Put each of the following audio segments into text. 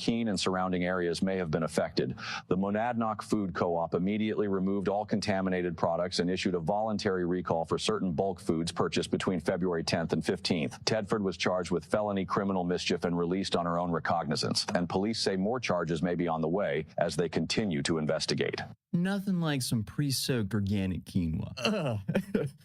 Keene and surrounding areas may have been affected. The Monadnock Food Co-op immediately removed all contaminated products and issued a voluntary recall for certain bulk foods purchased between February 10th and 15th. Tedford was charged with felony criminal mischief and released on her own recognizance, and police say more charges may be on the way as they continue to investigate. Nothing like some pre-soaked organic quinoa.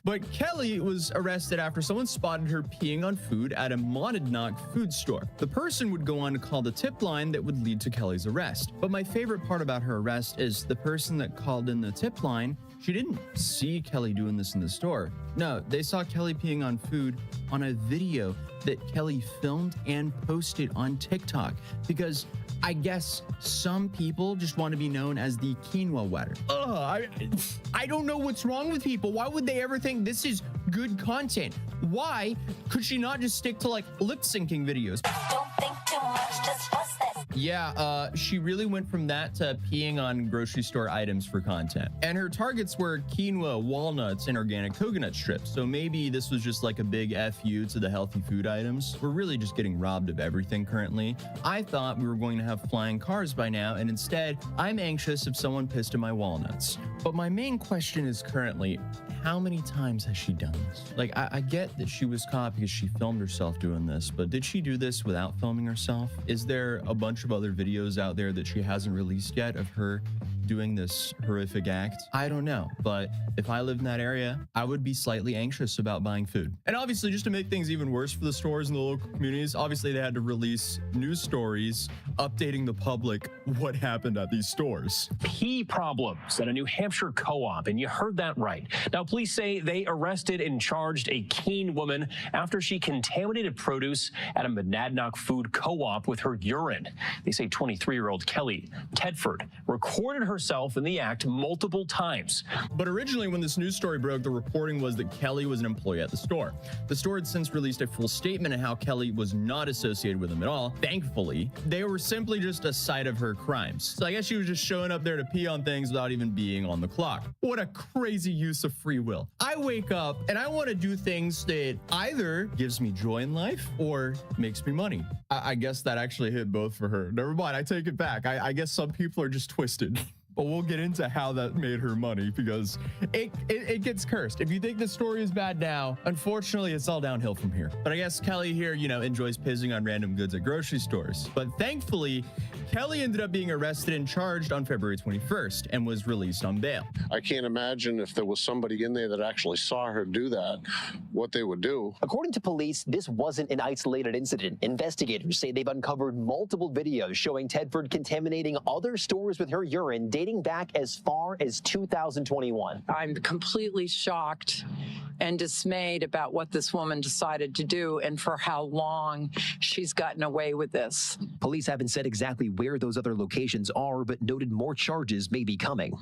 But Kelly was arrested after someone spotted her peeing on food at a Monadnock food store. The person would go on to call the tip line that would lead to Kelly's arrest. But my favorite part about her arrest is the person that called in the tip line, she didn't see Kelly doing this in the store. No, they saw Kelly peeing on food on a video that Kelly filmed and posted on TikTok, because I guess some people just want to be known as the quinoa wetter. I don't know what's wrong with people. Why would they ever think this is good content? Why could she not just stick to like lip syncing videos? Don't think too much, just bust it. Yeah, she really went from that to peeing on grocery store items for content. And her targets were quinoa, walnuts, and organic coconut strips. So maybe this was just like a big FU to the healthy food items. We're really just getting robbed of everything currently. I thought we were going to have flying cars by now, and instead, I'm anxious if someone pissed in my walnuts. But my main question is currently, how many times has she done this? Like, I get that she was caught because she filmed herself doing this, but did she do this without filming herself? Is there a bunch of other videos out there that she hasn't released yet of her doing this horrific act? I don't know, but if I lived in that area, I would be slightly anxious about buying food. And obviously, just to make things even worse for the stores and the local communities, obviously they had to release news stories updating the public what happened at these stores. Pee problems at a New Hampshire co-op, and you heard that right. Now, police say they arrested and charged a Keene woman after she contaminated produce at a Monadnock food co-op with her urine. They say 23-year-old Kelly Tedford recorded herself in the act multiple times. But originally, when this news story broke, the reporting was that Kelly was an employee at the store. The store had since released a full statement on how Kelly was not associated with them at all. Thankfully, they were simply just a site of her crimes. So I guess she was just showing up there to pee on things without even being on the clock. What a crazy use of free will. I wake up and I want to do things that either gives me joy in life or makes me money. I guess that actually hit both for her. Never mind, I take it back. I guess some people are just twisted. But we'll get into how that made her money, because it gets cursed. If you think the story is bad now, unfortunately, it's all downhill from here. But I guess Kelly here, you know, enjoys pissing on random goods at grocery stores. But thankfully, Kelly ended up being arrested and charged on February 21st and was released on bail. I can't imagine if there was somebody in there that actually saw her do that, what they would do. According to police, this wasn't an isolated incident. Investigators say they've uncovered multiple videos showing Tedford contaminating other stores with her urine dating back as far as 2021. I'm completely shocked and dismayed about what this woman decided to do and for how long she's gotten away with this. Police haven't said exactly where those other locations are, but noted more charges may be coming.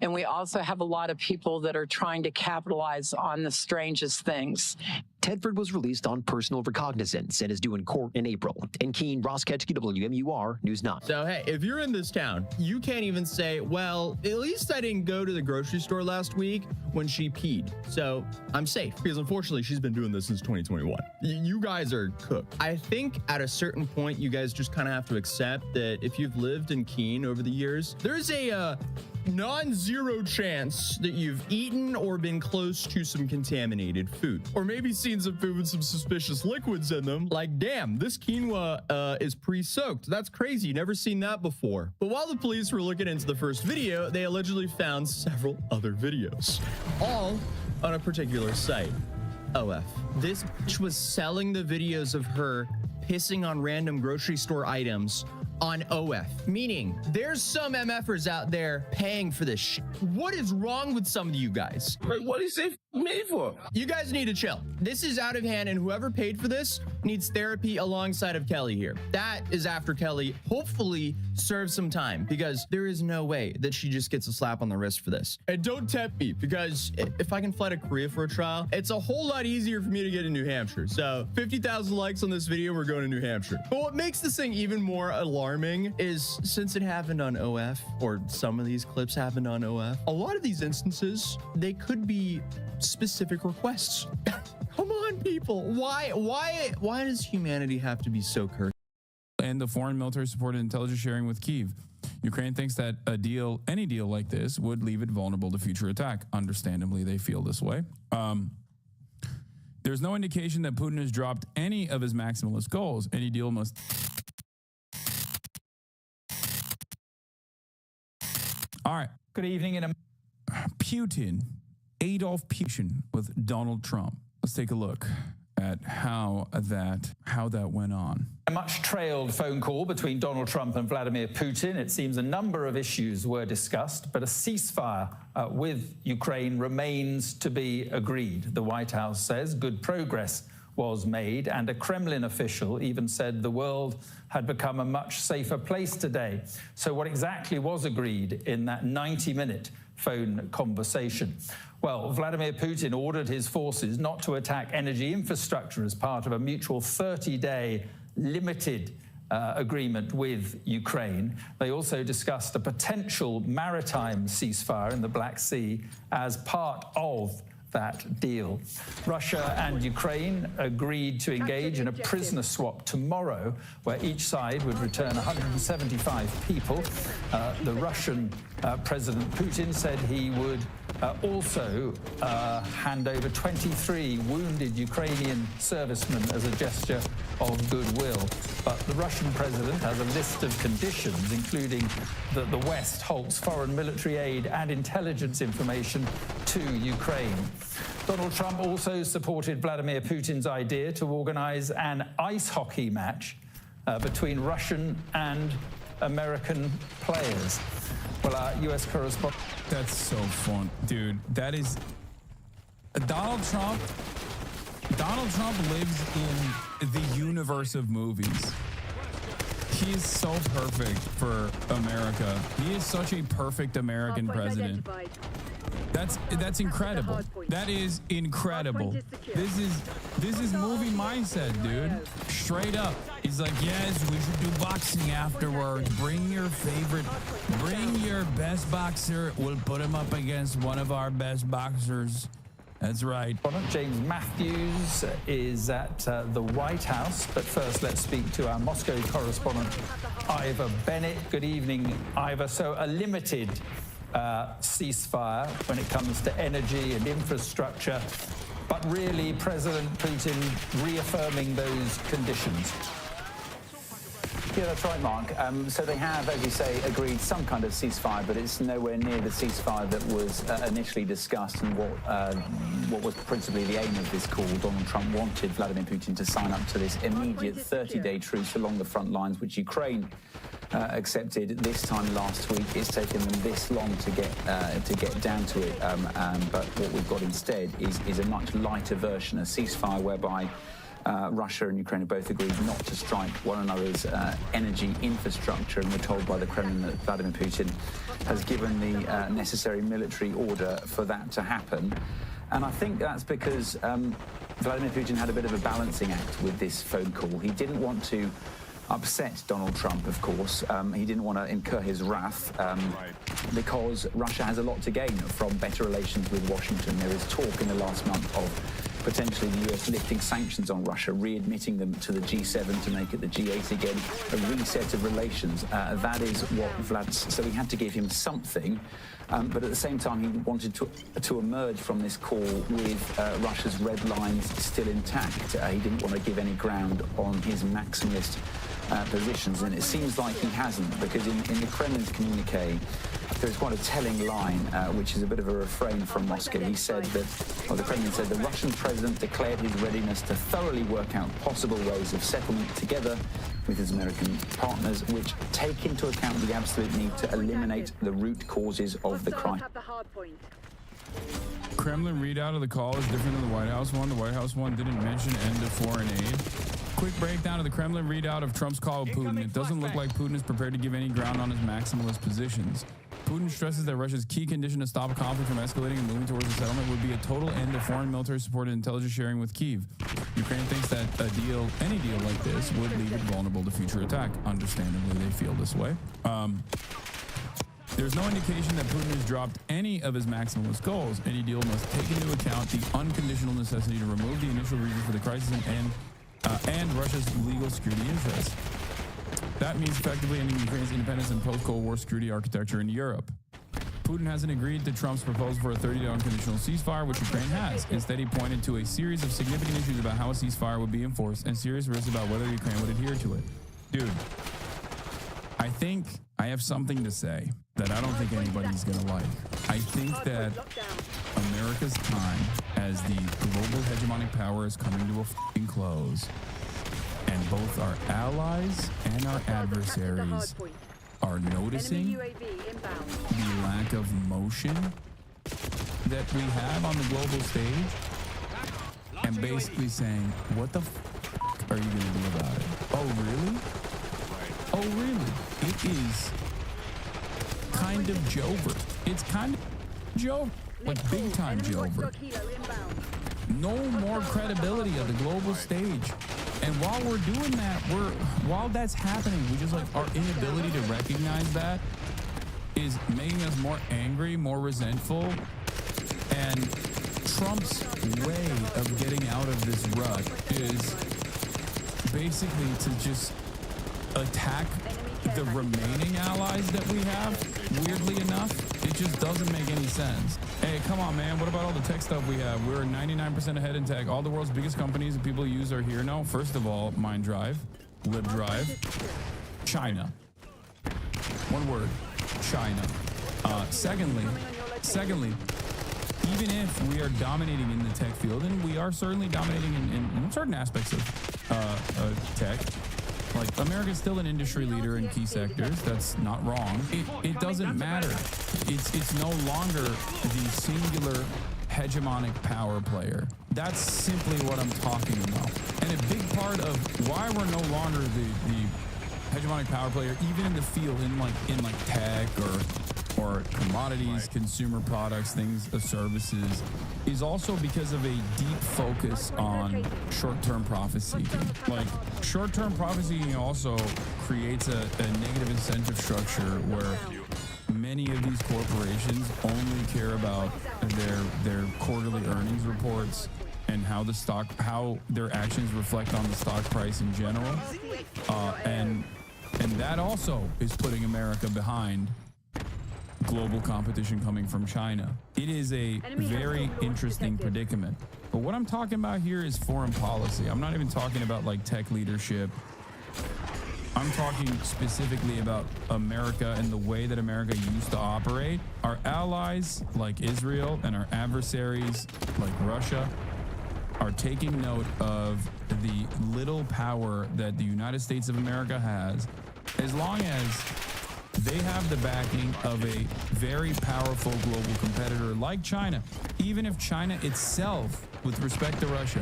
And we also have a lot of people that are trying to capitalize on the strangest things. Tedford was released on personal recognizance and is due in court in April. In Keene, Ross Ketchke, WMUR News 9. So, hey, if you're in this town, you can't even say, well, at least I didn't go to the grocery store last week when she peed. So I'm safe, because unfortunately she's been doing this since 2021. You guys are cooked. I think at a certain point, you guys just kind of have to accept that if you've lived in Keene over the years, there's a non-zero chance that you've eaten or been close to some contaminated food, or maybe seen some food with some suspicious liquids in them. Like, damn, this quinoa is pre-soaked. That's crazy. Never seen that before. But while the police were looking into the first video, they allegedly found several other videos, all on a particular site. OF. This bitch was selling the videos of her pissing on random grocery store items on OF, meaning there's some MFers out there paying for this shit. What is wrong with some of you guys? Like, what is it made for? You guys need to chill. This is out of hand, and whoever paid for this needs therapy alongside of Kelly here. That is after Kelly hopefully serves some time, because there is no way that she just gets a slap on the wrist for this. And don't tempt me, because if I can fly to Korea for a trial, it's a whole lot easier for me to get to New Hampshire. So 50,000 likes on this video, we're going to New Hampshire. But what makes this thing even more alarming is, since it happened on OF, or some of these clips happened on OF, a lot of these instances, they could be specific requests. Come on, people. Why does humanity have to be so cursed? and the foreign military support and intelligence sharing with Kyiv. Ukraine thinks that any deal like this would leave it vulnerable to future attack. Understandably, they feel this way. There's no indication that Putin has dropped any of his maximalist goals. Any deal must... All right. Good evening. Adolf Putin with Donald Trump. Let's take a look at how that went on. A much trailed phone call between Donald Trump and Vladimir Putin. It seems a number of issues were discussed, but a ceasefire with Ukraine remains to be agreed. The White House says good progress was made, and a Kremlin official even said the world had become a much safer place today. So what exactly was agreed in that 90-minute phone conversation? Well, Vladimir Putin ordered his forces not to attack energy infrastructure as part of a mutual 30-day limited agreement with Ukraine. They also discussed a potential maritime ceasefire in the Black Sea as part of that deal. Russia and Ukraine agreed to engage in a prisoner swap tomorrow, where each side would return 175 people. The Russian President Putin said he would also hand over 23 wounded Ukrainian servicemen as a gesture of goodwill. But the Russian president has a list of conditions, including that the West halts foreign military aid and intelligence information to Ukraine. Donald Trump also supported Vladimir Putin's idea to organize an ice hockey match between Russian and American players. Well, our U.S. correspondent... That's so fun, dude. That is... Donald Trump lives in the universe of movies. He is so perfect for America. He is such a perfect American president. That's incredible. That is incredible. This is movie mindset, dude. Straight up. He's like, yes, we should do boxing afterwards. Bring your best boxer. We'll put him up against one of our best boxers. That's right. James Matthews is at the White House, but first let's speak to our Moscow correspondent, Ivor Bennett. Good evening, Ivor. So a limited ceasefire when it comes to energy and infrastructure, but really President Putin reaffirming those conditions. Yeah, that's right, Mark. So they have, as you say, agreed some kind of ceasefire, but it's nowhere near the ceasefire that was initially discussed and what was principally the aim of this call. Donald Trump wanted Vladimir Putin to sign up to this immediate 30-day truce along the front lines, which Ukraine accepted this time last week. It's taken them this long to get down to it, but what we've got instead is a much lighter version, a ceasefire whereby Russia and Ukraine have both agreed not to strike one another's energy infrastructure, and we're told by the Kremlin that Vladimir Putin has given the necessary military order for that to happen. And I think that's because Vladimir Putin had a bit of a balancing act with this phone call. He didn't want to upset Donald Trump, of course. He didn't want to incur his wrath because Russia has a lot to gain from better relations with Washington. There is talk in the last month of potentially the US lifting sanctions on Russia, readmitting them to the G7 to make it the G8 again, a reset of relations. That is what so we had to give him something, but at the same time he wanted to emerge from this call with Russia's red lines still intact. He didn't want to give any ground on his maximalist positions, and it seems like he hasn't, because in the Kremlin's communique, there's quite a telling line, which is a bit of a refrain from Moscow. He said that, the Kremlin said, the Russian president declared his readiness to thoroughly work out possible ways of settlement together with his American partners, which take into account the absolute need to eliminate the root causes of the crisis. Kremlin readout of the call is different than the White House one. The White House one didn't mention end of foreign aid. Quick breakdown of the Kremlin readout of Trump's call with Putin. It doesn't look like Putin is prepared to give any ground on his maximalist positions. Putin stresses that Russia's key condition to stop a conflict from escalating and moving towards a settlement would be a total end of foreign military support and intelligence sharing with Kyiv. Ukraine thinks that any deal like this would leave it vulnerable to future attack. Understandably, they feel this way. There's no indication that Putin has dropped any of his maximalist goals. Any deal must take into account the unconditional necessity to remove the initial reason for the crisis and Russia's legal security interests. That means effectively ending Ukraine's independence and post-Cold War security architecture in Europe. Putin hasn't agreed to Trump's proposal for a 30-day unconditional ceasefire, which Ukraine has. Instead, he pointed to a series of significant issues about how a ceasefire would be enforced and serious risks about whether Ukraine would adhere to it. Dude, I think I have something to say that I don't think anybody's going to like. I think that America's time as the global hegemonic power is coming to a f***ing close. And both our allies and our adversaries are noticing the lack of motion that we have on the global stage and basically saying, what the f*** are you going to do about it? Oh, really? Oh, really? It is kind of Jover. It's kind of Jover, like big time Jover. No more credibility of the global stage. And while we're doing that, while that's happening, we just like our inability to recognize that is making us more angry, more resentful. And Trump's way of getting out of this rut is basically to just attack the remaining allies that we have. Weirdly enough, it just doesn't make any sense. Hey, come on, man. What about all the tech stuff we have? We're 99% ahead in tech. All the world's biggest companies that people use are here. No, first of all, MindDrive, LibDrive, China. One word, China. Secondly, even if we are dominating in the tech field, and we are certainly dominating in certain aspects of tech, like America's still an industry leader in key sectors. That's not wrong. It doesn't matter. It's no longer the singular hegemonic power player. That's simply what I'm talking about. And a big part of why we're no longer the hegemonic power player, even in the field, in like tech or commodities, consumer products, things, services, is also because of a deep focus on short-term profit seeking. Like, short-term profit seeking also creates a negative incentive structure where many of these corporations only care about their quarterly earnings reports and how their actions reflect on the stock price in general. And that also is putting America behind global competition coming from China. It is a very interesting predicament. But what I'm talking about here is foreign policy. I'm not even talking about like tech leadership. I'm talking specifically about America and the way that America used to operate. Our allies like Israel and our adversaries like Russia are taking note of the little power that the United States of America has, as long as they have the backing of a very powerful global competitor like China. Even if China itself, with respect to Russia,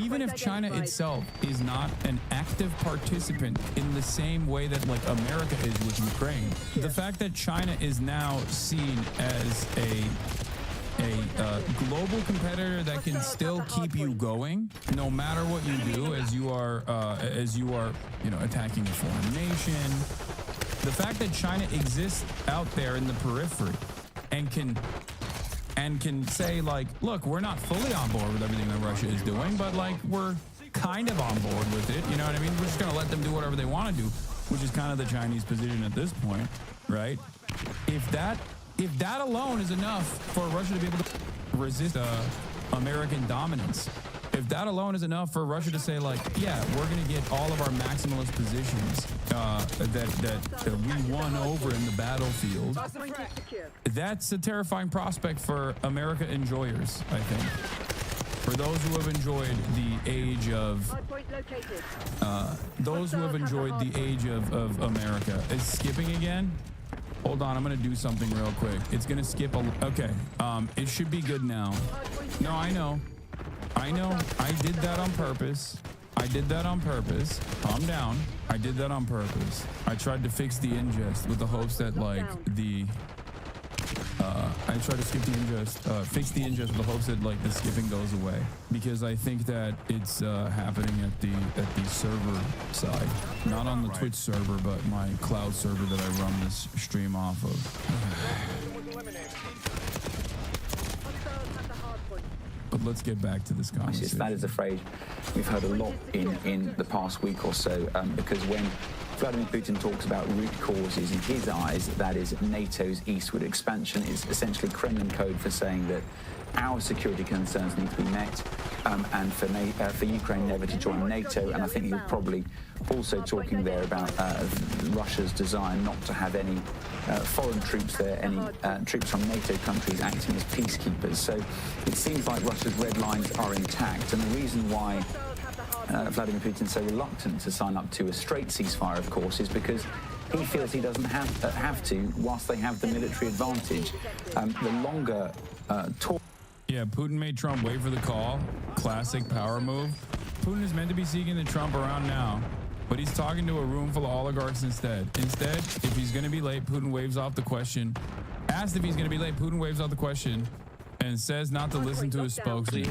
even if China itself is not an active participant in the same way that like America is with Ukraine, the fact that China is now seen as a global competitor that can still keep you going no matter what you do, as you are attacking a foreign nation. The fact that China exists out there in the periphery and can say like, look, we're not fully on board with everything that Russia is doing, but like we're kind of on board with it. You know what I mean? We're just gonna let them do whatever they want to do, which is kind of the Chinese position at this point, right? If that alone is enough for Russia to be able to resist American dominance, if that alone is enough for Russia to say like, yeah, we're going to get all of our maximalist positions that we won over in the battlefield, that's a terrifying prospect for America enjoyers, I think. For those who have enjoyed the age of of America. Is skipping again? Hold on, I'm gonna do something real quick. It's gonna skip okay. It should be good now. No, I know. I did that on purpose. Calm down. I did that on purpose. I tried to fix the ingest with the hopes that like I tried to skip the ingest, fix the ingest with the hopes that like the skipping goes away, because I think that it's happening at the server side, not on the Twitch server, but my cloud server that I run this stream off of. But let's get back to this conversation. That is a phrase we've heard a lot in the past week or so, because when Vladimir Putin talks about root causes in his eyes. That is, NATO's eastward expansion is essentially Kremlin code for saying that our security concerns need to be met, and for Ukraine never to join NATO. And I think he was probably also talking there about Russia's desire not to have any foreign troops there, any troops from NATO countries acting as peacekeepers. So it seems like Russia's red lines are intact, and the reason why Vladimir Putin is so reluctant to sign up to a straight ceasefire, of course, is because he feels he doesn't have to whilst they have the military advantage. The longer talk. Yeah, Putin made Trump wait for the call. Classic power move. Putin is meant to be seeking the Trump around now, but he's talking to a room full of oligarchs instead. Instead, if he's going to be late, Putin waves off the question. Asked if he's going to be late, Putin waves off the question and says not to listen to his spokesman.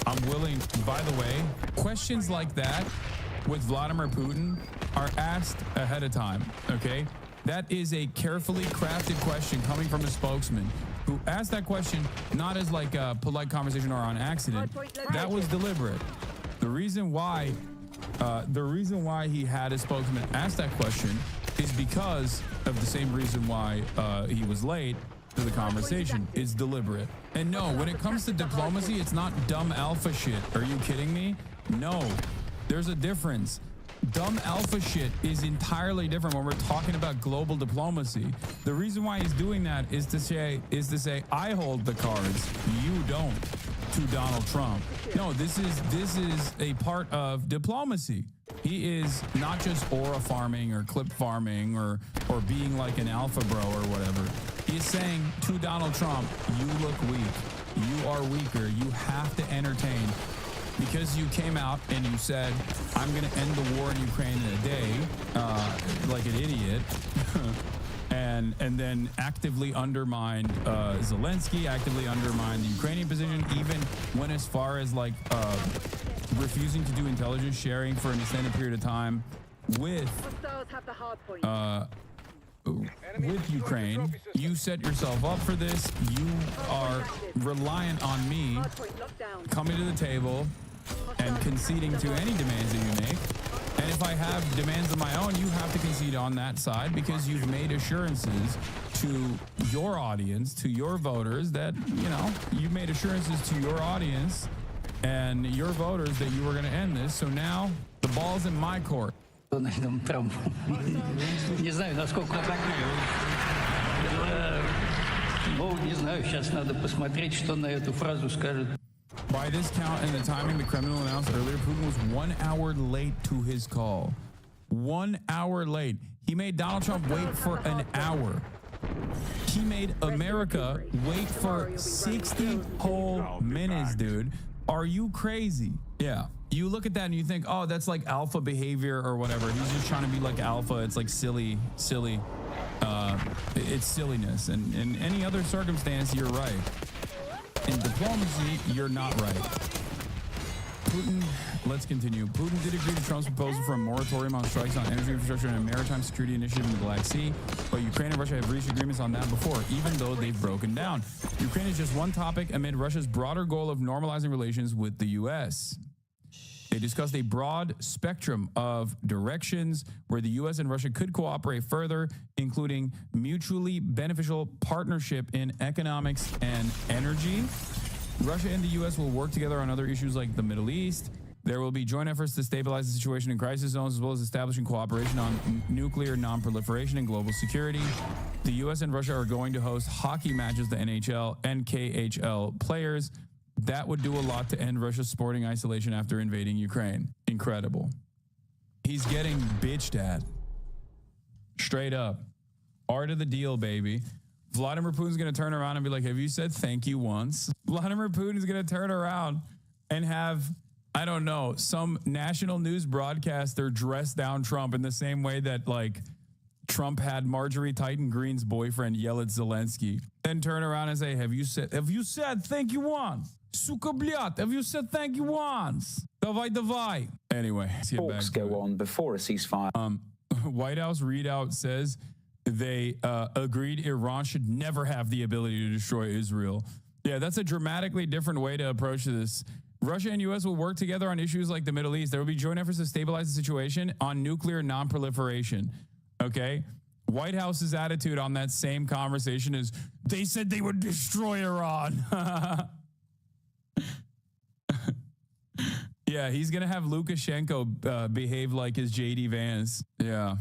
I'm willing, by the way, questions like that with Vladimir Putin are asked ahead of time, okay? That is a carefully crafted question coming from a spokesman who asked that question not as like a polite conversation or on accident. That was deliberate. The reason why he had his spokesman ask that question is because of the same reason why he was late to the conversation. It's deliberate. And no, when it comes to diplomacy, it's not dumb alpha shit. Are you kidding me? No, there's a difference. Dumb alpha shit is entirely different when we're talking about global diplomacy. The reason why he's doing that is to say, I hold the cards, you don't, to Donald Trump. No, this is a part of diplomacy. He is not just aura farming or clip farming or being like an alpha bro or whatever. He is saying to Donald Trump, you look weak. You are weaker. You have to entertain. Because you came out and you said, I'm going to end the war in Ukraine in a day, like an idiot, and then actively undermined Zelensky, actively undermined the Ukrainian position, even went as far as like refusing to do intelligence sharing for an extended period of time with Ukraine. You set yourself up for this. You are reliant on me coming to the table and conceding to any demands that you make. And if I have demands of my own, you have to concede on that side because you've made assurances to your audience, to your voters that, you know, you made assurances to your audience and your voters that you were going to end this. So now the ball's in my court. Дональдом Трампом. Не знаю, насколько так. Ну, не знаю, сейчас надо посмотреть, что на эту фразу скажет. By this count and the timing the Kremlin announced earlier, Putin was 1 hour late to his call. 1 hour late. He made Donald Trump wait for an hour. He made America wait for 60 whole minutes, dude. Are you crazy? Yeah. You look at that and you think, oh, that's like alpha behavior or whatever. He's just trying to be like alpha. It's like silly. It's silliness. And in any other circumstance, you're right. In diplomacy, you're not right. Putin, let's continue. Putin did agree to Trump's proposal for a moratorium on strikes on energy infrastructure and a maritime security initiative in the Black Sea, but Ukraine and Russia have reached agreements on that before, even though they've broken down. Ukraine is just one topic amid Russia's broader goal of normalizing relations with the U.S. They discussed a broad spectrum of directions where the U.S. and Russia could cooperate further, including mutually beneficial partnership in economics and energy. Russia and the U.S. will work together on other issues like the Middle East. There will be joint efforts to stabilize the situation in crisis zones, as well as establishing cooperation on nuclear non-proliferation and global security. The U.S. and Russia are going to host hockey matches, the NHL and KHL players. That would do a lot to end Russia's sporting isolation after invading Ukraine. Incredible. He's getting bitched at. Straight up. Art of the deal, baby. Vladimir Putin's going to turn around and be like, have you said thank you once? Vladimir Putin's going to turn around and have, I don't know, some national news broadcaster dress down Trump in the same way that, like, Trump had Marjorie Titan Greene's boyfriend yell at Zelensky. Then turn around and say, have you said thank you once? Suka blyat, have you said thank you once? Davai. Anyway, talks go on before a ceasefire. White House readout says they agreed Iran should never have the ability to destroy Israel. Yeah, that's a dramatically different way to approach this. Russia and U.S. will work together on issues like the Middle East. There will be joint efforts to stabilize the situation on nuclear non-proliferation. Okay? White House's attitude on that same conversation is they said they would destroy Iran. Yeah, he's going to have Lukashenko behave like his J.D. Vance. Yeah.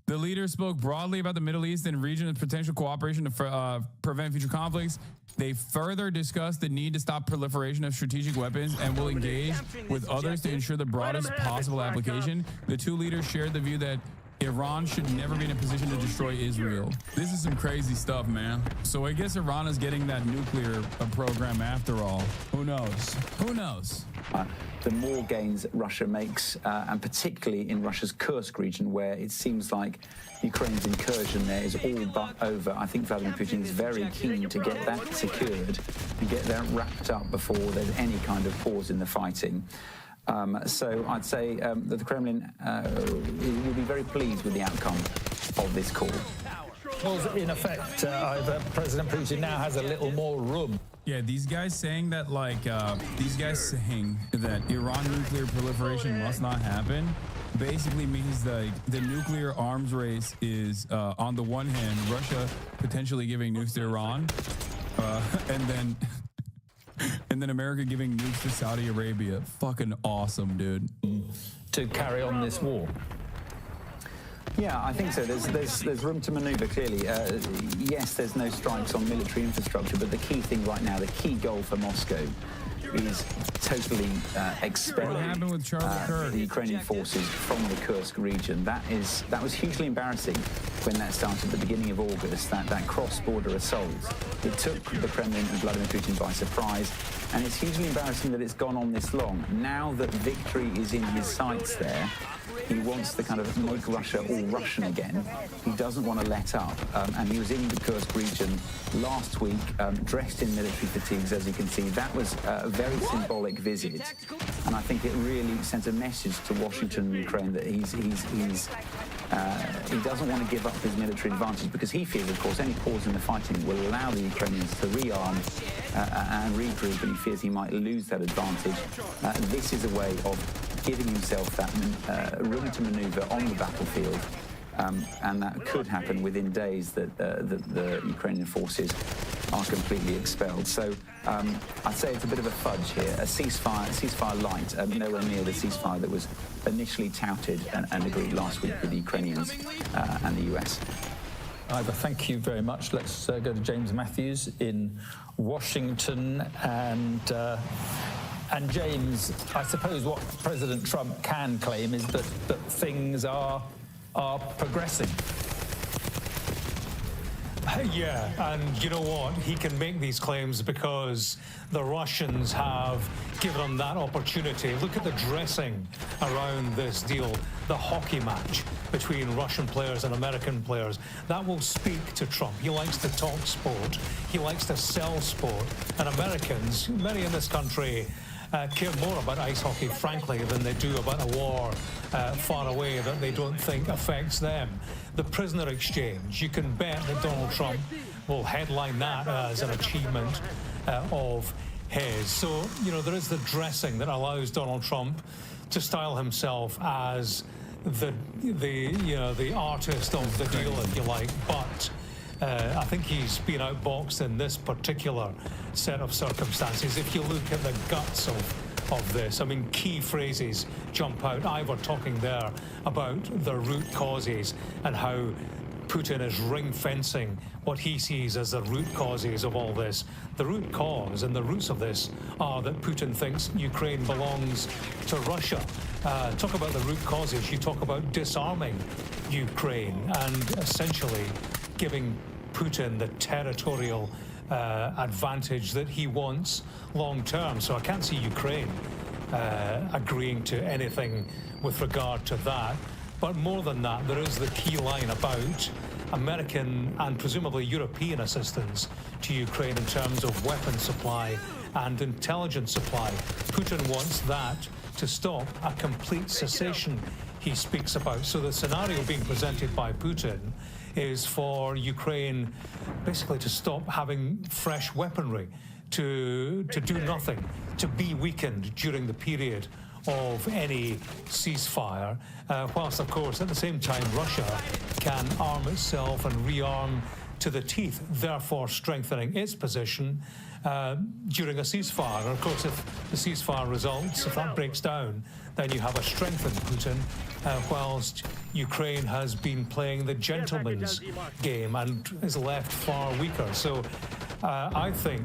The leader spoke broadly about the Middle East and region and potential cooperation to prevent future conflicts. They further discussed the need to stop proliferation of strategic weapons and will engage with others to ensure the broadest possible application. The two leaders shared the view that Iran should never be in a position to destroy Israel. This is some crazy stuff, man. So I guess Iran is getting that nuclear program after all. Who knows? Who knows? The more gains Russia makes, and particularly in Russia's Kursk region, where it seems like Ukraine's incursion there is all but over. I think Vladimir Putin is very keen to get that secured and get that wrapped up before there's any kind of pause in the fighting. So I'd say that the Kremlin will be very pleased with the outcome of this call. Well, in effect, either President Putin now has a little more room. Yeah, these guys saying that, these guys saying that Iran nuclear proliferation must not happen basically means that the nuclear arms race is, on the one hand, Russia potentially giving nukes to Iran, and then America giving nukes to Saudi Arabia. Fucking awesome, dude. To carry on this war. Yeah, I think so. There's room to maneuver, clearly. Yes, there's no strikes on military infrastructure, but the key thing right now, the key goal for Moscow is totally expel the Ukrainian forces from the Kursk region. That was hugely embarrassing when that started at the beginning of August, that cross-border assault. It took the Kremlin and Vladimir Putin by surprise, and it's hugely embarrassing that it's gone on this long. Now that victory is in his sights there, he wants to kind of make Russia all Russian again. He doesn't want to let up. And he was in the Kursk region last week, dressed in military fatigues, as you can see. That was a very symbolic visit. And I think it really sent a message to Washington and Ukraine that he doesn't want to give up his military advantage, because he fears, of course, any pause in the fighting will allow the Ukrainians to rearm and regroup, and he fears he might lose that advantage. This is a way of giving himself that room to maneuver on the battlefield, and that could happen within days that the Ukrainian forces are completely expelled. So I'd say it's a bit of a fudge here, a ceasefire light, nowhere near the ceasefire that was initially touted and agreed last week with the Ukrainians and the US. Ivor, thank you very much. Let's go to James Matthews in Washington. And James, I suppose what President Trump can claim is that things are progressing. Yeah, and you know what? He can make these claims because the Russians have given him that opportunity. Look at the dressing around this deal, the hockey match between Russian players and American players. That will speak to Trump. He likes to talk sport. He likes to sell sport. And Americans, many in this country, care more about ice hockey, frankly, than they do about a war far away that they don't think affects them. The prisoner exchange, you can bet that Donald Trump will headline that as an achievement of his. So, you know, there is the dressing that allows Donald Trump to style himself as the artist of the deal, if you like. But I think he's been outboxed in this particular set of circumstances. If you look at the guts of this, I mean, key phrases jump out. Ivor talking there about the root causes and how Putin is ring-fencing what he sees as the root causes of all this. The root cause and the roots of this are that Putin thinks Ukraine belongs to Russia. Talk about the root causes. You talk about disarming Ukraine and essentially giving Putin the territorial advantage that he wants long-term. So I can't see Ukraine agreeing to anything with regard to that. But more than that, there is the key line about American and presumably European assistance to Ukraine in terms of weapon supply and intelligence supply. Putin wants that to stop, a complete cessation he speaks about. So the scenario being presented by Putin is for Ukraine basically to stop having fresh weaponry, to do nothing, to be weakened during the period of any ceasefire, whilst, of course, at the same time, Russia can arm itself and rearm to the teeth, therefore strengthening its position during a ceasefire. And of course, if the ceasefire results, if that breaks down, then you have a strengthened Putin, whilst Ukraine has been playing the gentleman's game and is left far weaker. So I think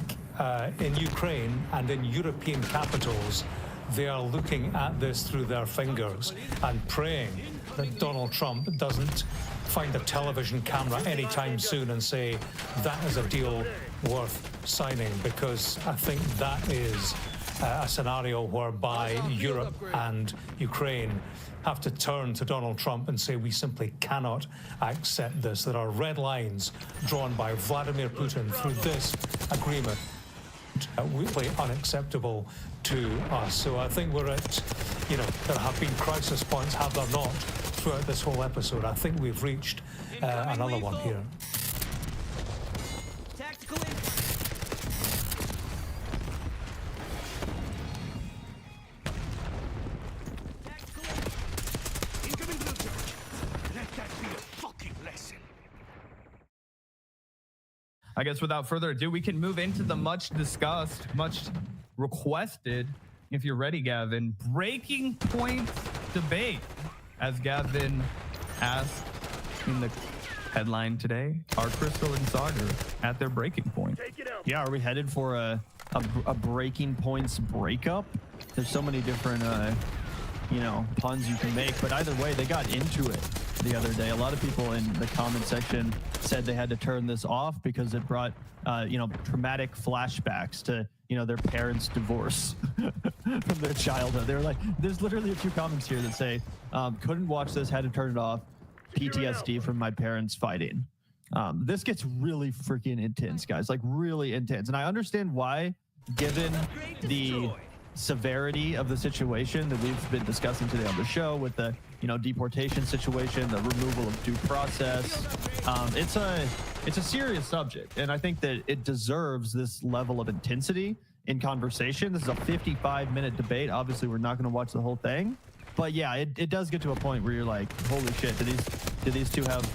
in Ukraine and in European capitals, they are looking at this through their fingers and praying that Donald Trump doesn't find a television camera anytime soon and say that is a deal worth signing, because I think that is a scenario whereby Europe and Ukraine have to turn to Donald Trump and say we simply cannot accept this. There are red lines drawn by Vladimir Putin through this agreement, really unacceptable to us. So I think we're at, there have been crisis points, have there not, throughout this whole episode. I think we've reached another one here. I guess without further ado, we can move into the much discussed, much requested, if you're ready, Gavin, breaking point debate. As Gavin asked in the headline today, are Crystal and Sagar at their breaking point? Yeah, are we headed for a breaking points breakup? There's so many different, puns you can make, but either way, they got into it the other day. A lot of people in the comment section said they had to turn this off because it brought, traumatic flashbacks to, their parents' divorce from their childhood. They were like, there's literally a few comments here that say, couldn't watch this, had to turn it off. PTSD from my parents fighting. This gets really freaking intense, guys, like really intense. And I understand why, given the severity of the situation that we've been discussing today on the show with the deportation situation, the removal of due process. It's a serious subject, and I think that it deserves this level of intensity in conversation. This is a 55-minute debate. Obviously, we're not going to watch the whole thing, but yeah, it does get to a point where you're like, holy shit, do these two have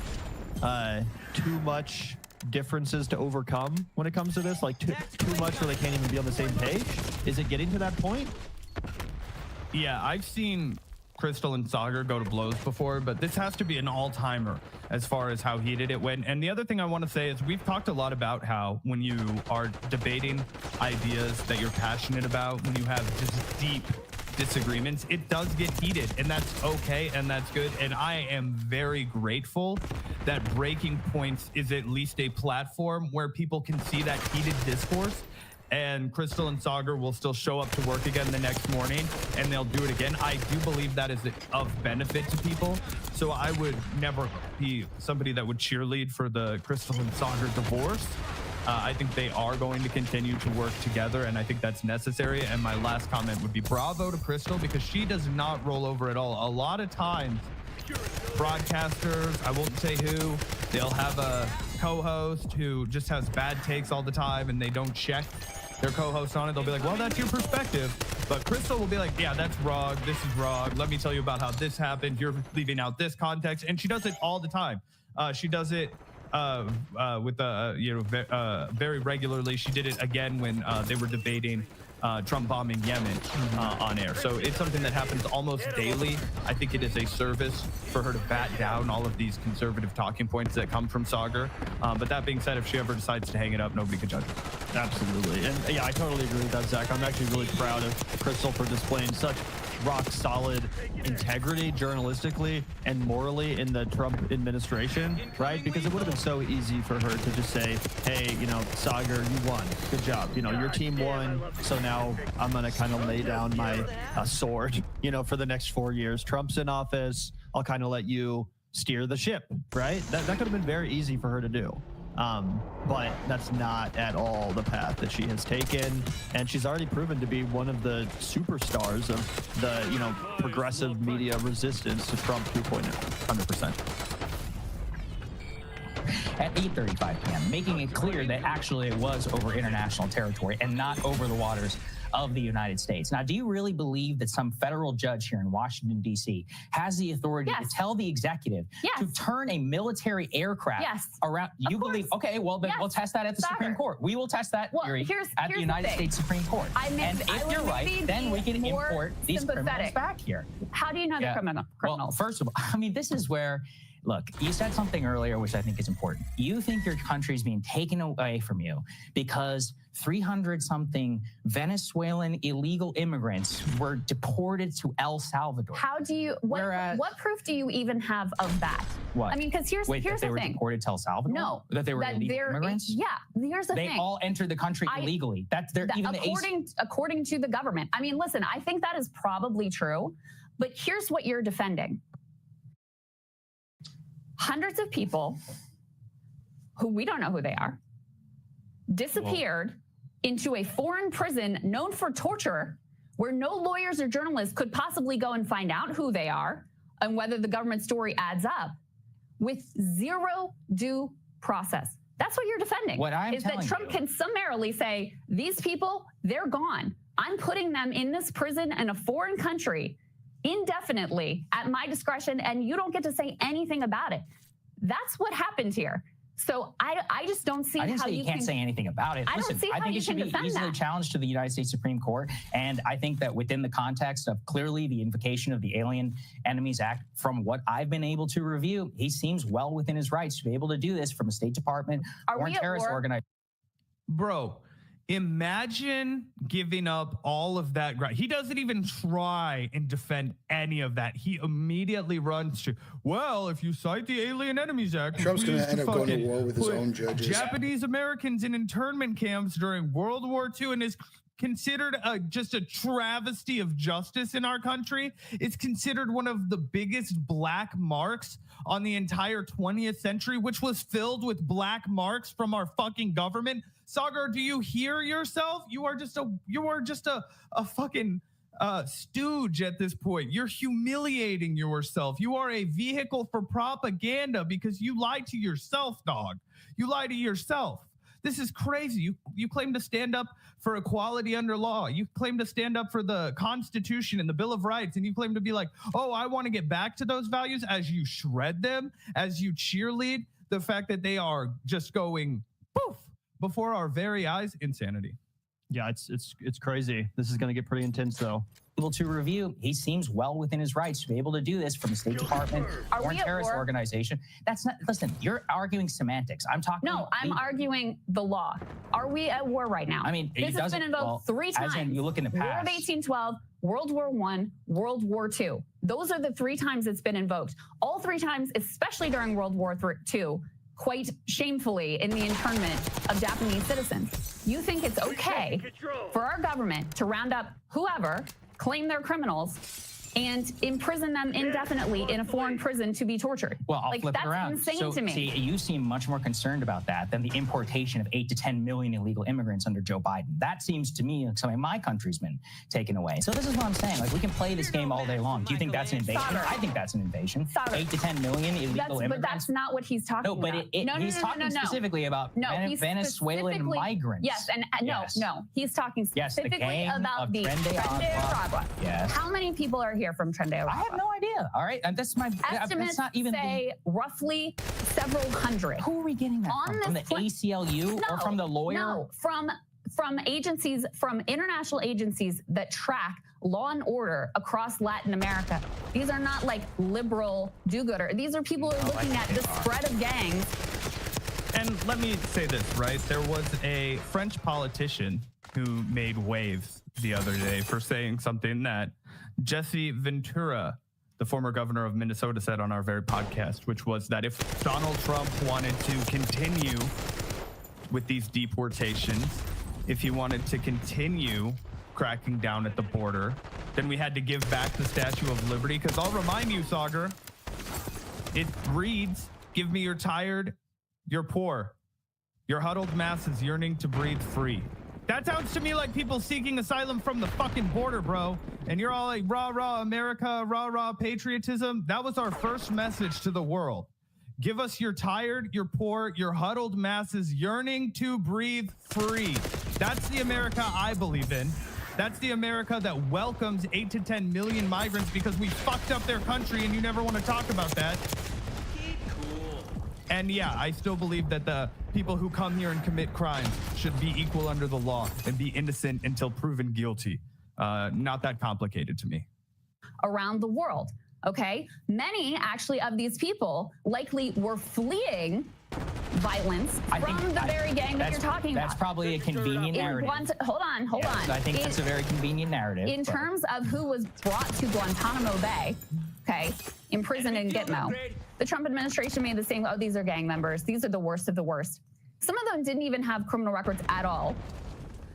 too much differences to overcome when it comes to this? Like too much where they can't even be on the same page? Is it getting to that point? Yeah, I've seen Crystal and Sagar go to blows before, but this has to be an all-timer as far as how heated it went. And the other thing I want to say is we've talked a lot about how when you are debating ideas that you're passionate about, when you have just deep disagreements, it does get heated, and that's okay and that's good. And I am very grateful that Breaking Points is at least a platform where people can see that heated discourse, and Crystal and Sagar will still show up to work again the next morning and they'll do it again. I do believe that is of benefit to people, so I would never be somebody that would cheerlead for the Crystal and Sagar divorce. I think they are going to continue to work together, and I think that's necessary. And my last comment would be bravo to Crystal, because she does not roll over at all. A lot of times, broadcasters, I won't say who, they'll have a co-host who just has bad takes all the time, and they don't check their co-host on it. They'll be like, well, that's your perspective. But Crystal will be like, yeah, that's wrong. This is wrong. Let me tell you about how this happened. You're leaving out this context. And she does it all the time. She does it very regularly. She did it again when they were debating Trump bombing Yemen on air. So it's something that happens almost daily. I think it is a service for her to bat down all of these conservative talking points that come from Sagar. But that being said, if she ever decides to hang it up, nobody can judge her. Absolutely. And yeah, I totally agree with that, Zach. I'm actually really proud of Crystal for displaying such rock solid integrity journalistically and morally in the Trump administration, right? Because it would have been so easy for her to just say, hey, Sagar, you won. Good job. Your team won. So now I'm going to kind of lay down my sword, for the next 4 years. Trump's in office. I'll kind of let you steer the ship, right? That could have been very easy for her to do. But that's not at all the path that she has taken, and she's already proven to be one of the superstars of the progressive media resistance to Trump 2.0. 100%. at 8:35 p.m., making it clear that actually it was over international territory and not over the waters of the United States. Now, do you really believe that some federal judge here in Washington, D.C. has the authority to tell the executive to turn a military aircraft around? You believe, okay, well, then we'll test that at the Supreme Court. We will test that theory at the United States Supreme Court. And if you're right, then we can import these criminals back here. How do you know they're criminals? Well, first of all, I mean, this is where, look, you said something earlier, which I think is important. You think your country is being taken away from you because 300-something Venezuelan illegal immigrants were deported to El Salvador. How do you, what proof do you even have of that? What? I mean, because here's the thing. That they were deported to El Salvador? No. That they were illegal immigrants? Yeah, here's the thing. They all entered the country illegally. According to the government. I mean, listen, I think that is probably true, but here's what you're defending. Hundreds of people who we don't know who they are disappeared into a foreign prison known for torture where no lawyers or journalists could possibly go and find out who they are and whether the government story adds up with zero due process. That's what you're defending. What I'm is that Trump can summarily say, these people, they're gone. I'm putting them in this prison in a foreign country indefinitely at my discretion, and you don't get to say anything about it. That's what happened here. So I just don't see how you I didn't say you can't say anything about it. Listen, I think it should be easily challenged to the United States Supreme Court. And I think that within the context of clearly the invocation of the Alien Enemies Act, from what I've been able to review, he seems well within his rights to be able to do this from a State Department or a terrorist organization. Bro, imagine giving up all of that. He doesn't even try and defend any of that. He immediately runs to, well, if you cite the Alien Enemies Act, Trump's going to end up going to war with his own judges. Japanese Americans in internment camps during World War II and is considered just a travesty of justice in our country. It's considered one of the biggest black marks on the entire 20th century, which was filled with black marks from our fucking government. Sagar, do you hear yourself? You are just a fucking stooge at this point. You're humiliating yourself. You are a vehicle for propaganda because you lied to yourself, dog. You lied to yourself. This is crazy. You claim to stand up for equality under law. You claim to stand up for the Constitution and the Bill of Rights, and you claim to be like, oh, I want to get back to those values, as you shred them, as you cheerlead the fact that they are just going poof before our very eyes. Insanity. Yeah, it's crazy. This is going to get pretty intense, though. Able to review, he seems well within his rights to be able to do this from the State Department or a terrorist organization. That's not, listen, you're arguing semantics. I'm talking. No, I'm arguing the law. Are we at war right now? I mean, this has been invoked 3 times. As in, you look in the past. War of 1812, World War I, World War II. Those are the 3 times it's been invoked. All 3 times, especially during World War II, quite shamefully in the internment of Japanese citizens. You think it's okay for our government to round up whoever, claim they're criminals, and imprison them indefinitely in a foreign prison to be tortured? Well, I'll flip it around. That's insane to me. See, you seem much more concerned about that than the importation of 8 to 10 million illegal immigrants under Joe Biden. That seems to me like something my country's been taken away. So this is what I'm saying. Like, we can play this game all day long. Do you think that's an invasion? I think that's an invasion. 8 to 10 million illegal immigrants. But that's not what he's talking about. No, but he's talking specifically about Venezuelan migrants. Yes, and no, he's talking specifically about the Tren de Aragua. Yes. How many people are here from Tren de Aragua? I have no idea. All right, and that's my estimates. That's not even say roughly several hundred. Who are we getting that from the ACLU or from the lawyer? No, from agencies, from international agencies that track law and order across Latin America. These are not like liberal do-gooder. These are people who are looking at the spread of gangs. And let me say this, right? There was a French politician who made waves the other day for saying something that Jesse Ventura, the former governor of Minnesota, said on our very podcast, which was that if Donald Trump wanted to continue with these deportations, if he wanted to continue cracking down at the border, then we had to give back the Statue of Liberty. Because I'll remind you, Sagar, it reads, give me your tired, your poor, your huddled masses yearning to breathe free. That sounds to me like people seeking asylum from the fucking border, bro. And you're all like, rah, rah, America, rah, rah, patriotism. That was our first message to the world. Give us your tired, your poor, your huddled masses yearning to breathe free. That's the America I believe in. That's the America that welcomes 8 to 10 million migrants because we fucked up their country, and you never want to talk about that. And yeah, I still believe that the people who come here and commit crimes should be equal under the law and be innocent until proven guilty. Not that complicated to me. Around the world, okay? Many actually of these people likely were fleeing violence from the very gang that you're talking about. That's probably a convenient narrative. Hold on. I think that's a very convenient narrative. In terms of who was brought to Guantanamo Bay, okay, imprisoned in Gitmo, the Trump administration made the same, oh, these are gang members. These are the worst of the worst. Some of them didn't even have criminal records at all.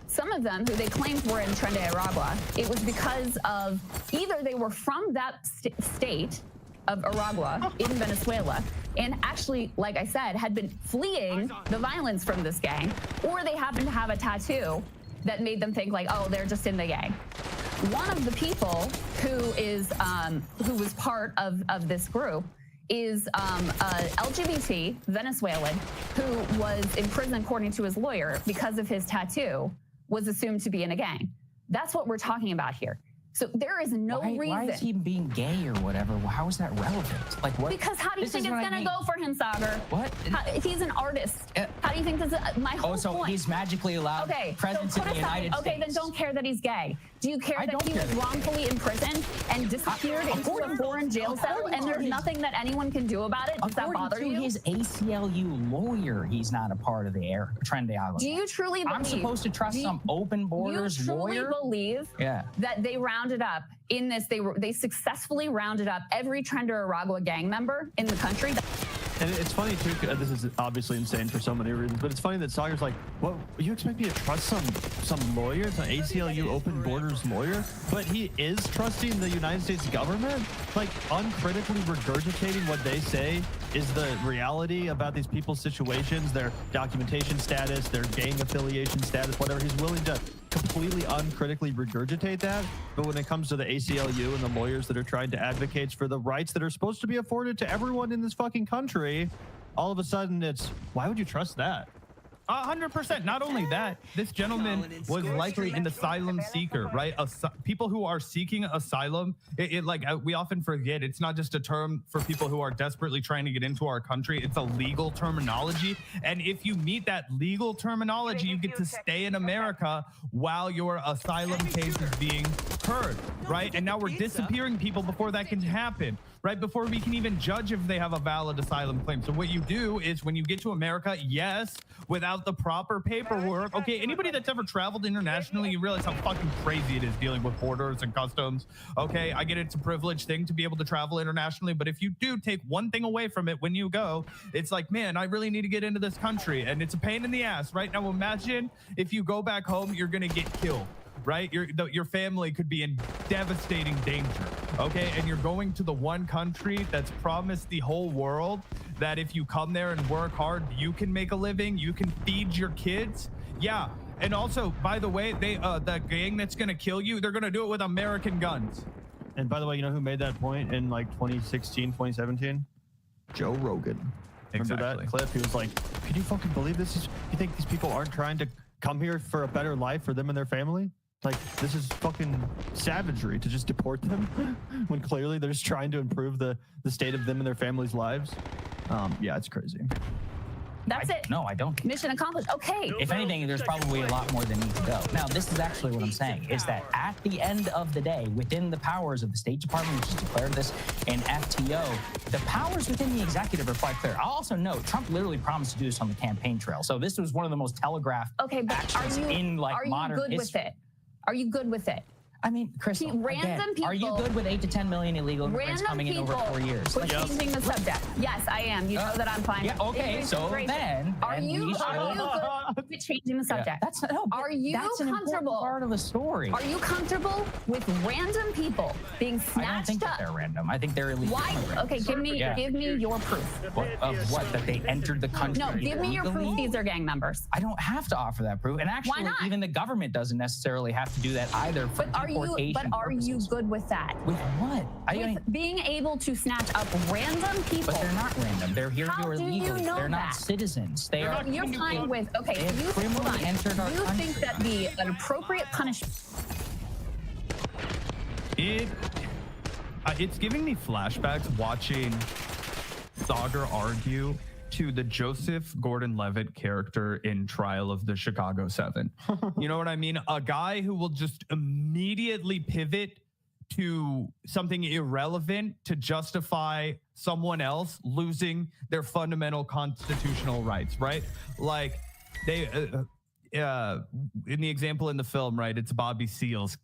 Some of them, who they claimed were in Tren de Aragua, it was because of either they were from that state of Aragua in Venezuela, and actually, like I said, had been fleeing the violence from this gang, or they happened to have a tattoo that made them think like, oh, they're just in the gang. One of the people who was part of this group is a LGBT Venezuelan who was in prison, according to his lawyer, because of his tattoo, was assumed to be in a gang. That's what we're talking about here. So there is no reason. Why is he being gay or whatever? How is that relevant? Like what? Because how do you think it's going to go for him, Sagar? What? He's an artist. How do you think this is? My whole point. So he's magically allowed presence in the United States. Okay, then don't care that he's gay. Do you care that he was wrongfully imprisoned and disappeared into a foreign jail cell, and there's nothing that anyone can do about it? Does that bother you? According to his ACLU lawyer, he's not a part of the Tren de Aragua. Do you truly believe? I'm supposed to trust some open borders lawyer? Do you truly believe that they rounded up in this? They successfully rounded up every Tren de Aragua gang member in the country. And it's funny too, this is obviously insane for so many reasons, but it's funny that Sagar's like, what, you expect me to trust some lawyer, an ACLU open borders lawyer? But he is trusting the United States government? Like, uncritically regurgitating what they say is the reality about these people's situations, their documentation status, their gang affiliation status, whatever. He's willing to completely uncritically regurgitate that. But when it comes to the ACLU and the lawyers that are trying to advocate for the rights that are supposed to be afforded to everyone in this fucking country, all of a sudden it's, why would you trust that? 100%. Not only that, this gentleman was likely an asylum seeker, right? People who are seeking asylum, we often forget, it's not just a term for people who are desperately trying to get into our country. It's a legal terminology. And if you meet that legal terminology, you get to stay in America while your asylum case is being heard, right? And now we're disappearing people before that can happen, right? Before we can even judge if they have a valid asylum claim. So what you do is when you get to America, yes, without the proper paperwork. Okay, anybody that's ever traveled internationally, you realize how fucking crazy it is dealing with borders and customs. Okay, I get it's a privileged thing to be able to travel internationally, but if you do take one thing away from it when you go, it's like, man, I really need to get into this country, and it's a pain in the ass, right? Now imagine if you go back home, you're gonna get killed, right? Your family could be in devastating danger, okay? And you're going to the one country that's promised the whole world that if you come there and work hard, you can make a living, you can feed your kids. Yeah, and also, by the way, the gang that's gonna kill you, they're gonna do it with American guns. And by the way, you know who made that point in like 2016, 2017? Joe Rogan. Remember that clip? He was like, could you fucking believe this? You think these people aren't trying to come here for a better life for them and their family? Like, this is fucking savagery to just deport them when clearly they're just trying to improve the state of them and their families' lives. Yeah, it's crazy. That's it. No, I don't. Mission accomplished. Okay. If anything, there's probably a lot more that needs to go. Now, this is actually what I'm saying, is that at the end of the day, within the powers of the State Department, which has declared this in FTO, the powers within the executive are quite clear. I'll also note, Trump literally promised to do this on the campaign trail. So this was one of the most telegraphed actions in modern history. Are you good with it? I mean, Crystal, random people. Are you good with 8 to 10 million illegal immigrants coming in over 4 years? We're changing the subject. Yes, I am. You know that I'm fine. Yeah, okay, so then are you good with changing the subject? Are you comfortable? Part of the story. Are you comfortable with random people being snatched I don't think that they're random. I think they're illegal. Why? Okay, give me your proof. Of what? That they entered the country. No, give me your proof. These are gang members. I don't have to offer that proof, and actually, even the government doesn't necessarily have to do that either. For But are you good with that? With what? with being able to snatch up random people. But they're not random. They're here How do you illegally. know They're not that? citizens. They are. You're fine with, okay, They have you criminally entered our you country. think that an appropriate punishment. It's giving me flashbacks watching Sagar argue to the Joseph Gordon-Levitt character in Trial of the Chicago 7. You know what I mean? A guy who will just immediately pivot to something irrelevant to justify someone else losing their fundamental constitutional rights, right? Like they, in the example in the film, right? It's Bobby Seals,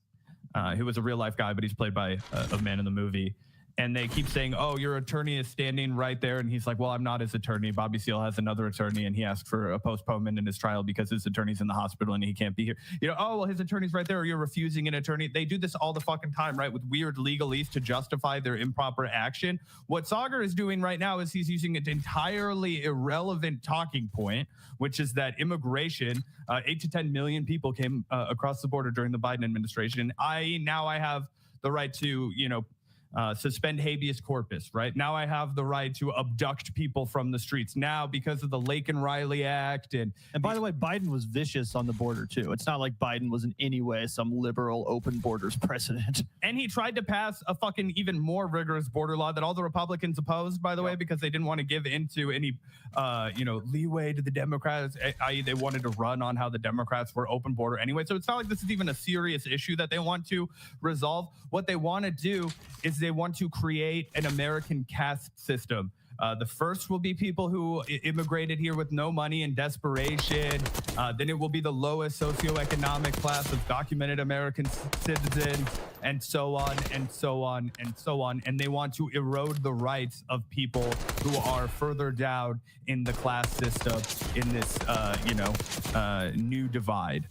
who was a real life guy, but he's played by a man in the movie. And they keep saying, oh, your attorney is standing right there. And he's like, well, I'm not his attorney. Bobby Seale has another attorney, and he asked for a postponement in his trial because his attorney's in the hospital and he can't be here. You know, oh, well, his attorney's right there, or you're refusing an attorney. They do this all the fucking time, right? With weird legalese to justify their improper action. What Sagar is doing right now is he's using an entirely irrelevant talking point, which is that immigration, 8 to 10 million people came across the border during the Biden administration. Now I have the right to, you know, suspend habeas corpus, right? Now I have the right to abduct people from the streets. Now, because of the Lake and Riley Act. And by the way, Biden was vicious on the border too. It's not like Biden was in any way some liberal open borders president. And he tried to pass a fucking even more rigorous border law that all the Republicans opposed, by the way, because they didn't want to give into any, you know, leeway to the Democrats, i.e. they wanted to run on how the Democrats were open border anyway. So it's not like this is even a serious issue that they want to resolve. What they want to do is they want to create an American caste system. The first will be people who immigrated here with no money and desperation. Then it will be the lowest socioeconomic class of documented American citizens, and so on and so on and so on. And they want to erode the rights of people who are further down in the class system in this, you know, new divide.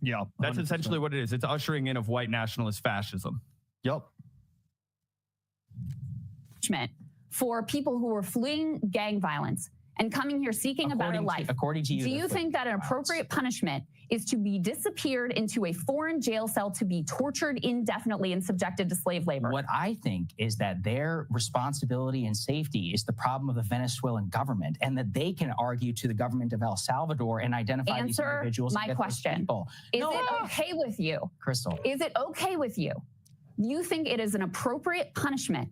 Yeah, that's essentially what it is. It's ushering in of white nationalist fascism. Yep. For people who are fleeing gang violence and coming here seeking a better life. According to you, do you think that an appropriate punishment is to be disappeared into a foreign jail cell to be tortured indefinitely and subjected to slave labor? What I think is that their responsibility and safety is the problem of the Venezuelan government, and that they can argue to the government of El Salvador and identify these individuals. My question. Is it okay with you, Crystal? Is it okay with you? You think it is an appropriate punishment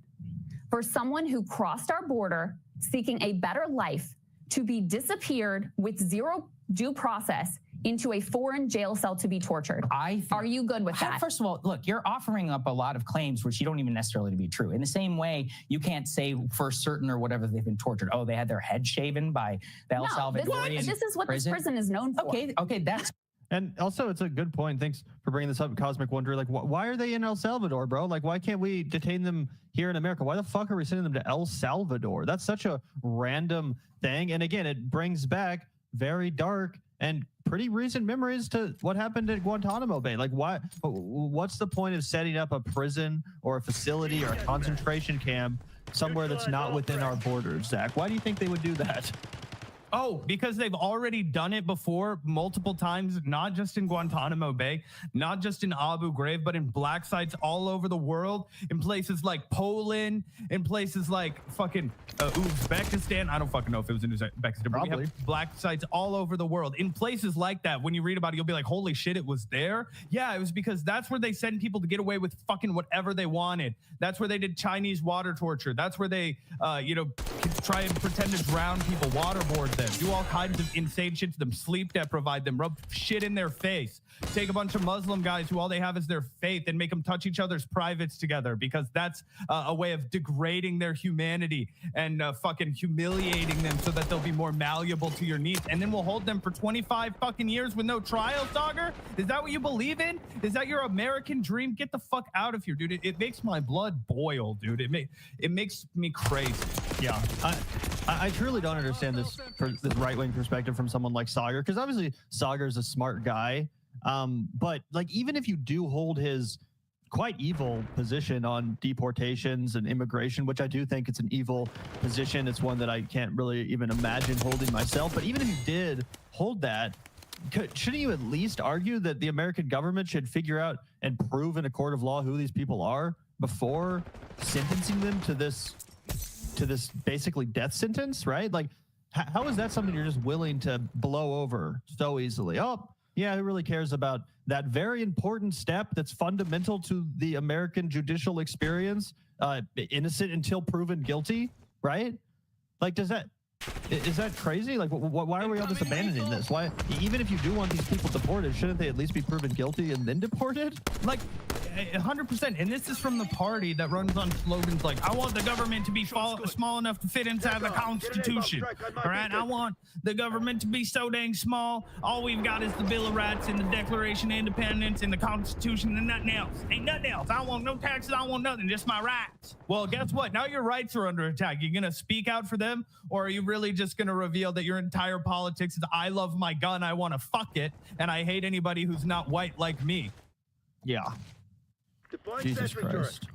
for someone who crossed our border seeking a better life to be disappeared with zero due process into a foreign jail cell to be tortured? Are you good with that? First of all, look, you're offering up a lot of claims which you don't even necessarily to be true. In the same way, you can't say for certain or whatever they've been tortured. Oh, they had their head shaven by the El Salvadorian this is what this prison is known for. Okay, that's... And also, it's a good point. Thanks for bringing this up, Cosmic Wonder. Like, why are they in El Salvador, bro? Like, why can't we detain them here in America? Why the fuck are we sending them to El Salvador? That's such a random thing. And again, it brings back very dark and pretty recent memories to what happened at Guantanamo Bay. Like, what's the point of setting up a prison or a facility or a concentration camp somewhere that's not within our borders, Zach? Why do you think they would do that? Oh, because they've already done it before multiple times, not just in Guantanamo Bay, not just in Abu Ghraib, but in black sites all over the world, in places like Poland, in places like fucking Uzbekistan. I don't fucking know if it was in Uzbekistan, but we have black sites all over the world. In places like that, when you read about it, you'll be like, holy shit, it was there? Yeah, it was because that's where they send people to get away with fucking whatever they wanted. That's where they did Chinese water torture. That's where they, you know, try and pretend to drown people, waterboard them, do all kinds of insane shit to them, sleep deprive them, rub shit in their face, take a bunch of Muslim guys who all they have is their faith and make them touch each other's privates together, because that's a way of degrading their humanity and fucking humiliating them so that they'll be more malleable to your needs. And then we'll hold them for 25 fucking years with no trial, Sagar? Is that what you believe in? Is that your American dream? Get the fuck out of here, dude. It makes my blood boil, dude. It makes me crazy. Yeah, I truly don't understand this right-wing perspective from someone like Sagar, because obviously Sagar's a smart guy, but like, even if you do hold his quite evil position on deportations and immigration, which I do think it's an evil position, it's one that I can't really even imagine holding myself, but even if you did hold that, shouldn't you at least argue that the American government should figure out and prove in a court of law who these people are before sentencing them to this basically death sentence, right? Like, how is that something you're just willing to blow over so easily? Oh, yeah, who really cares about that very important step that's fundamental to the American judicial experience? Innocent until proven guilty, right? Like, is that crazy? Like, why are we all just abandoning this? Why, even if you do want these people deported, shouldn't they at least be proven guilty and then deported? Like, 100%. And this is from the party that runs on slogans like, I want the government to be small enough to fit inside the Constitution. All right? I want the government to be so dang small. All we've got is the Bill of Rights and the Declaration of Independence and the Constitution and nothing else. Ain't nothing else. I don't want no taxes. I don't want nothing. Just my rights. Well, guess what? Now your rights are under attack. You going to speak out for them? Or are you really just going to reveal that your entire politics is, I love my gun, I want to fuck it, and I hate anybody who's not white like me? Yeah. Jesus Christ.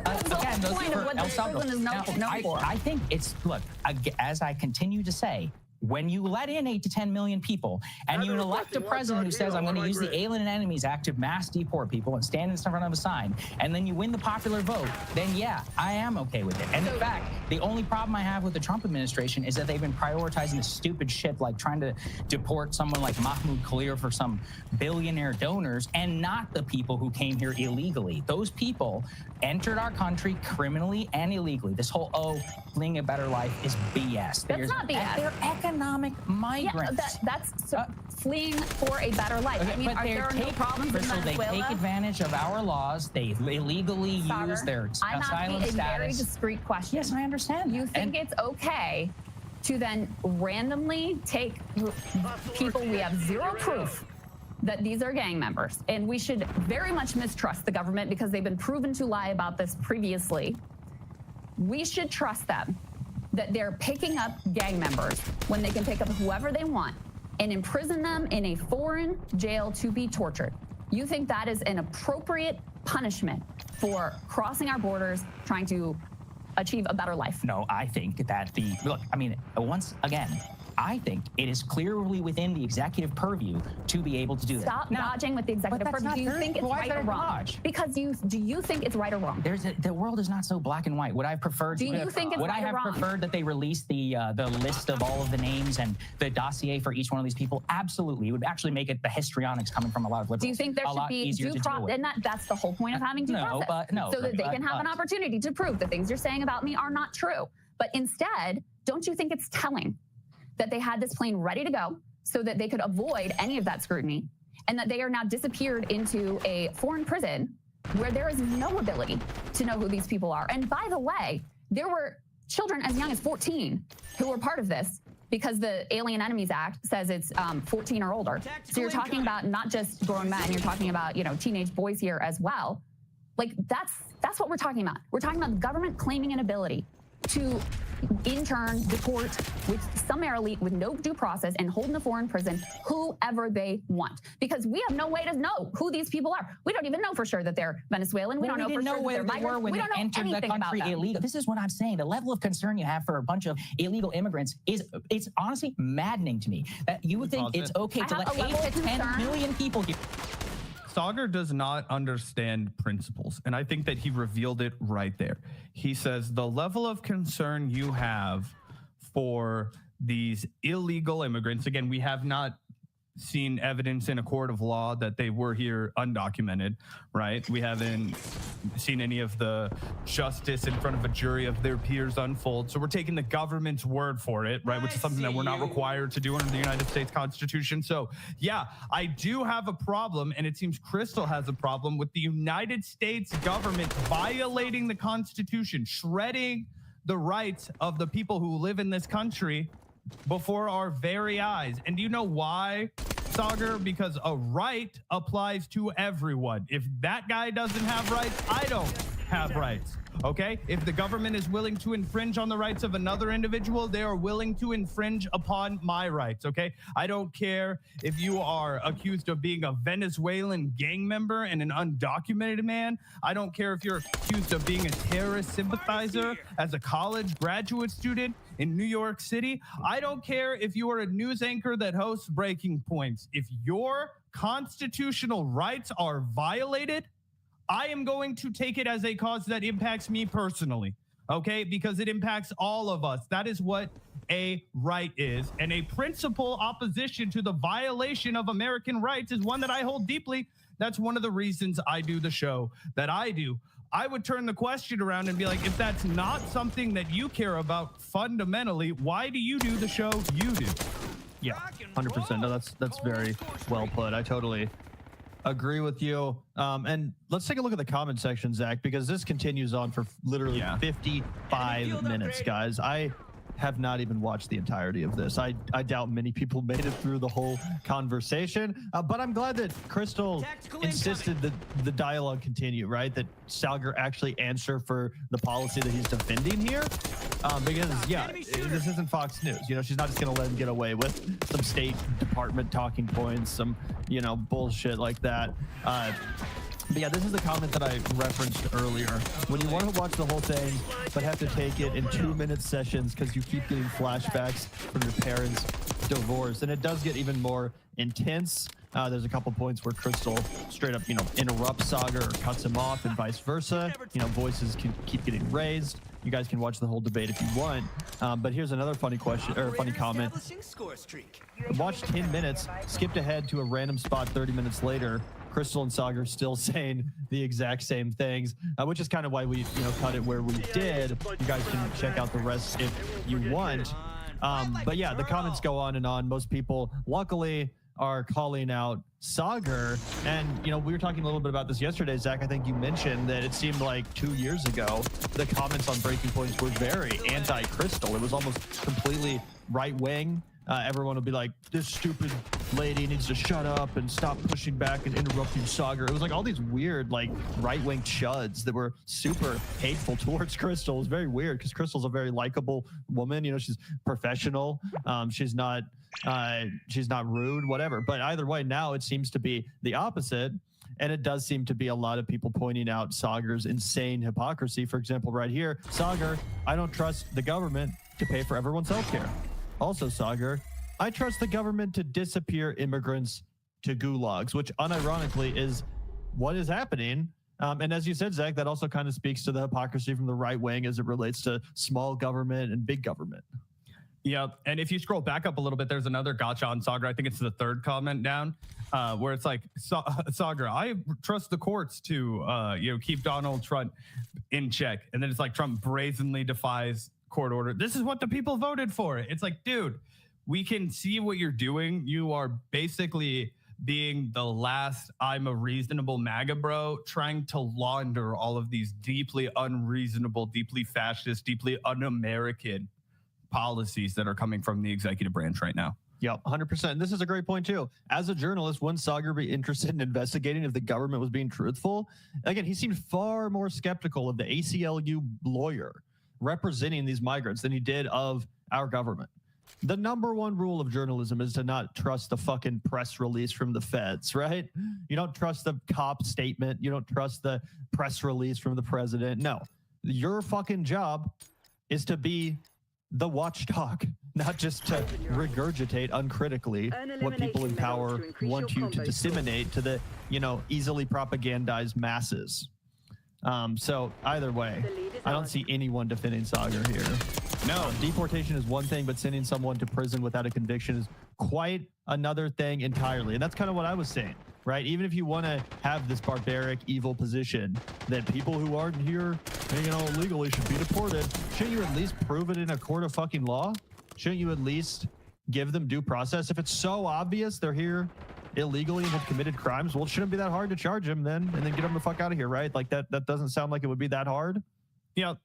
Again, those I think it's, look, as I continue to say, when you let in 8 to 10 million people and you elect a president who says, I'm going to use the Alien Enemies Act to mass deport people and stand in front of a sign, and then you win the popular vote, then yeah, I am okay with it. And in fact, the only problem I have with the Trump administration is that they've been prioritizing this stupid shit like trying to deport someone like Mahmoud Khalil for some billionaire donors and not the people who came here illegally. Those people entered our country criminally and illegally. This whole, fleeing a better life is BS. That's not BS. They're economic migrants. Yeah, that's fleeing for a better life. Okay, I mean, there are no problems in Venezuela? They take advantage of our laws. They illegally use their I'm asylum asking a very status. discreet question. Yes, I understand. You think it's okay to then randomly take people we have zero proof that these are gang members, and we should very much mistrust the government because they've been proven to lie about this previously. We should trust them that they're picking up gang members when they can pick up whoever they want and imprison them in a foreign jail to be tortured. You think that is an appropriate punishment for crossing our borders, trying to achieve a better life? No, I think that once again, I think it is clearly within the executive purview to be able to do that. Stop dodging with the executive purview. Do you think it's right or wrong? Because do you think it's right or wrong? The world is not so black and white. Would I have preferred? Do you think it's right or wrong? Would I have preferred that they released the list of all of the names and the dossier for each one of these people? Absolutely. It would actually make it the histrionics coming from a lot of liberals. Do you think there should be due process? And that's the whole point of having due process. So that they can have an opportunity to prove the things you're saying about me are not true. But instead, don't you think it's telling that they had this plane ready to go so that they could avoid any of that scrutiny, and that they are now disappeared into a foreign prison where there is no ability to know who these people are? And by the way, there were children as young as 14 who were part of this because the Alien Enemies Act says it's 14 or older. So you're talking about not just grown men, you're talking about, teenage boys here as well. Like, that's what we're talking about. We're talking about the government claiming an ability to in turn deport summarily with no due process and hold in a foreign prison whoever they want, because we have no way to know who these people are. We don't even know for sure that they're Venezuelan. We don't know for sure that they're migrants. We don't know anything about them. Illegal. This is what I'm saying. The level of concern you have for a bunch of illegal immigrants it's honestly maddening to me that you would think it's okay to let 8 to 10 million people here. Sauger does not understand principles, and I think that he revealed it right there. He says the level of concern you have for these illegal immigrants, again, we have not seen evidence in a court of law that they were here undocumented, right? We haven't seen any of the justice in front of a jury of their peers unfold. So we're taking the government's word for it, right? Which is something that we're not required to do under the United States Constitution. So yeah, I do have a problem, and it seems Crystal has a problem with the United States government violating the Constitution, shredding the rights of the people who live in this country before our very eyes. And do you know why, Sauger? Because a right applies to everyone. If that guy doesn't have rights, I don't have rights. Okay? If the government is willing to infringe on the rights of another individual, they are willing to infringe upon my rights. Okay? I don't care if you are accused of being a Venezuelan gang member and an undocumented man. I don't care if you're accused of being a terrorist sympathizer as a college graduate student in New York City. I don't care if you are a news anchor that hosts Breaking Points. If your constitutional rights are violated, I am going to take it as a cause that impacts me personally, okay? Because it impacts all of us. That is what a right is. And a principal opposition to the violation of American rights is one that I hold deeply. That's one of the reasons I do the show that I do. I would turn the question around and be like, if that's not something that you care about fundamentally, why do you do the show you do? Yeah, 100%. No, that's very well put. I totally agree with you. And let's take a look at the comment section, Zach, because this continues on for literally 55 minutes, guys. I have not even watched the entirety of this. I doubt many people made it through the whole conversation, but I'm glad that Crystal insisted that the dialogue continue, right? That Salger actually answer for the policy that he's defending here. Because, yeah, this isn't Fox News. You know, she's not just going to let him get away with some State Department talking points, some, you know, bullshit like that. But yeah, this is the comment that I referenced earlier. When you want to watch the whole thing, but have to take it in 2-minute sessions because you keep getting flashbacks from your parents' divorce. And it does get even more intense. There's a couple points where Crystal straight up, you know, interrupts Sagar or cuts him off and vice versa. You know, voices can keep getting raised. You guys can watch the whole debate if you want. But here's another funny question or funny comment. Watch 10 minutes, skipped ahead to a random spot 30 minutes later. Crystal and Sagar still saying the exact same things, which is kind of why we, you know, cut it where we did. You guys can check out the rest if you want. But yeah, the comments go on and on. Most people, luckily, are calling out Sagar. And, you know, we were talking a little bit about this yesterday, Zach. I think you mentioned that it seemed like 2 years ago, the comments on Breaking Points were very anti-Crystal. It was almost completely right-wing. Everyone would be like, this stupid lady needs to shut up and stop pushing back and interrupting Sagar. It was like all these weird, like, right-wing chuds that were super hateful towards Crystal. It was very weird because Crystal's a very likable woman. You know, she's professional. She's not rude, whatever. But either way, now it seems to be the opposite. And it does seem to be a lot of people pointing out Sagar's insane hypocrisy. For example, right here, Sagar, I don't trust the government to pay for everyone's healthcare. Also, Sagar, I trust the government to disappear immigrants to gulags, which unironically is what is happening. And as you said, Zach, that also kind of speaks to the hypocrisy from the right wing as it relates to small government and big government. Yeah, and if you scroll back up a little bit, there's another gotcha on Sagar. I think it's the third comment down, where it's like, Sagar, I trust the courts to, you know, keep Donald Trump in check. And then it's like Trump brazenly defies court order. This is what the people voted for. It's like, dude, we can see what you're doing. You are basically being the last I'm a reasonable MAGA bro trying to launder all of these deeply unreasonable, deeply fascist, deeply un-American policies that are coming from the executive branch right now. Yep, 100%. This is a great point, too. As a journalist, wouldn't Sagar be interested in investigating if the government was being truthful? Again, he seemed far more skeptical of the ACLU lawyer representing these migrants than he did of our government. The number one rule of journalism is to not trust the fucking press release from the feds, right? You don't trust the cop statement. You don't trust the press release from the president. No, your fucking job is to be the watchdog, not just to regurgitate uncritically what people in power want you to disseminate to the, you know, easily propagandized masses. So either way, I don't see anyone defending Sagar here. No, deportation is one thing, but sending someone to prison without a conviction is quite another thing entirely. And that's kind of what I was saying, right? Even if you want to have this barbaric, evil position that people who aren't here, you know, illegally should be deported, shouldn't you at least prove it in a court of fucking law? Shouldn't you at least give them due process? If it's so obvious they're here illegally and have committed crimes, well, it shouldn't be that hard to charge them then and then get them the fuck out of here, right? Like that doesn't sound like it would be that hard. Yeah.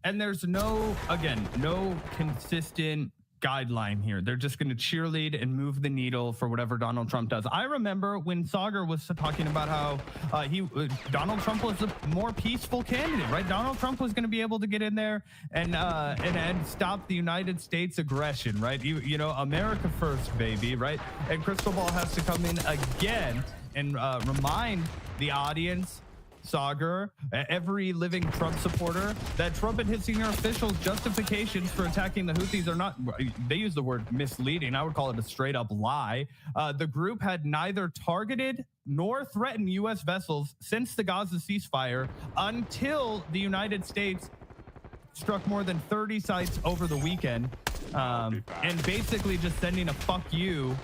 And there's no consistent guideline here. They're just going to cheerlead and move the needle for whatever Donald Trump does. I remember when Sagar was talking about how Donald Trump was a more peaceful candidate, right? Donald Trump was going to be able to get in there and stop the United States aggression, right? You know, America first, baby, right? And Crystal Ball has to come in again and remind the audience Sagar, every living Trump supporter, that Trump and his senior officials' justifications for attacking the Houthis are not, they use the word misleading. I would call it a straight up lie. The group had neither targeted nor threatened U.S. vessels since the Gaza ceasefire until the United States struck more than 30 sites over the weekend, and basically just sending a fuck you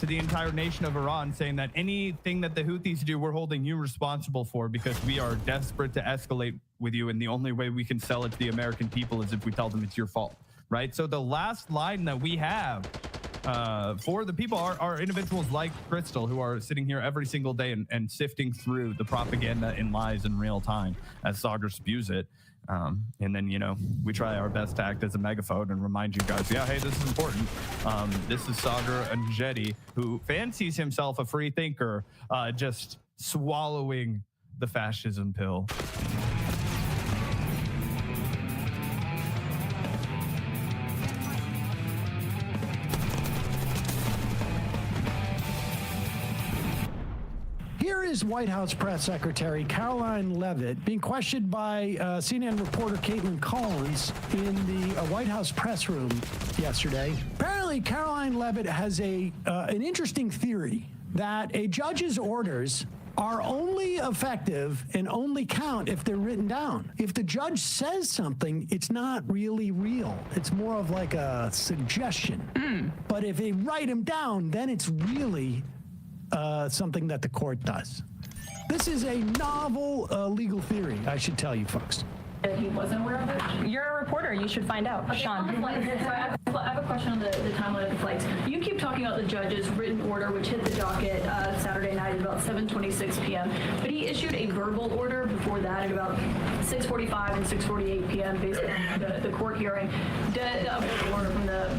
to the entire nation of Iran, saying that anything that the Houthis do, we're holding you responsible for because we are desperate to escalate with you, and the only way we can sell it to the American people is if we tell them it's your fault, right? So the last line that we have for the people are individuals like Crystal, who are sitting here every single day and sifting through the propaganda and lies in real time as Sagar spews it. And then, you know, we try our best to act as a megaphone and remind you guys, yeah, hey, this is important. This is Sagar Anjeti, who fancies himself a free thinker, just swallowing the fascism pill. Here is White House Press Secretary Caroline Leavitt being questioned by CNN reporter Caitlin Collins in the White House press room yesterday. Apparently, Caroline Leavitt has an interesting theory that a judge's orders are only effective and only count if they're written down. If the judge says something, it's not really real. It's more of like a suggestion. But if they write them down, then it's really something that the court does. This is a novel legal theory, I should tell you folks. He wasn't aware of it? You're a reporter. You should find out. Okay, Sean. I have a question on the timeline of the flights. You keep talking about the judge's written order, which hit the docket Saturday night at about 7:26 p.m. But he issued a verbal order before that at about 6:45 and 6:48 p.m. based on the court hearing. Order from the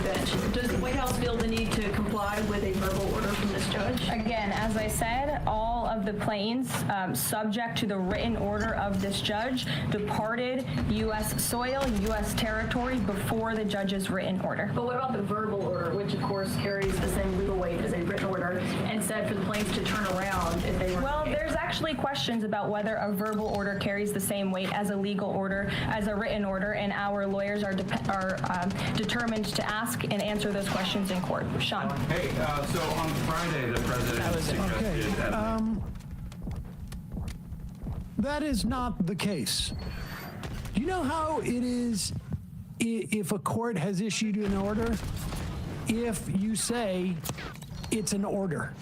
bench. Does the White House feel the need to comply with a verbal order from this judge? Again, as I said, all of the planes subject to the written order of this judge departed U.S. soil, U.S. territory before the judge's written order. But what about the verbal order, which of course carries the same legal weight as a written order, and said for the planes to turn around if they were... Well, there's actually questions about whether a verbal order carries the same weight as a legal order, as a written order, and our lawyers are determined to ask and answer those questions in court. Sean. Hey, so on Friday, the president suggested... That is not the case. Do you know how it is if a court has issued an order? If you say it's an order.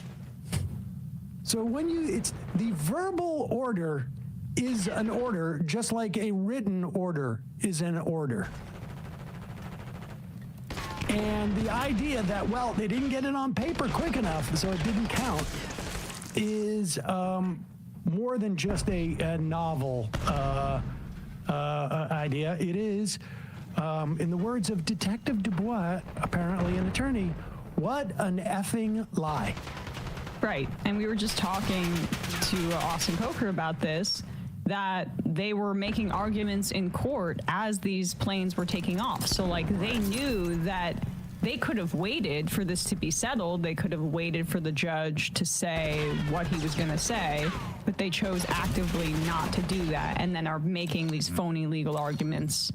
So when it's the verbal order is an order, just like a written order is an order. And the idea that, well, they didn't get it on paper quick enough, so it didn't count, is more than just a novel idea. It is, in the words of Detective Dubois, apparently an attorney, what an effing lie. Right, and we were just talking to Austin Coker about this, that they were making arguments in court as these planes were taking off. So, like, they knew that they could have waited for this to be settled. They could have waited for the judge to say what he was going to say, but they chose actively not to do that and then are making these phony legal arguments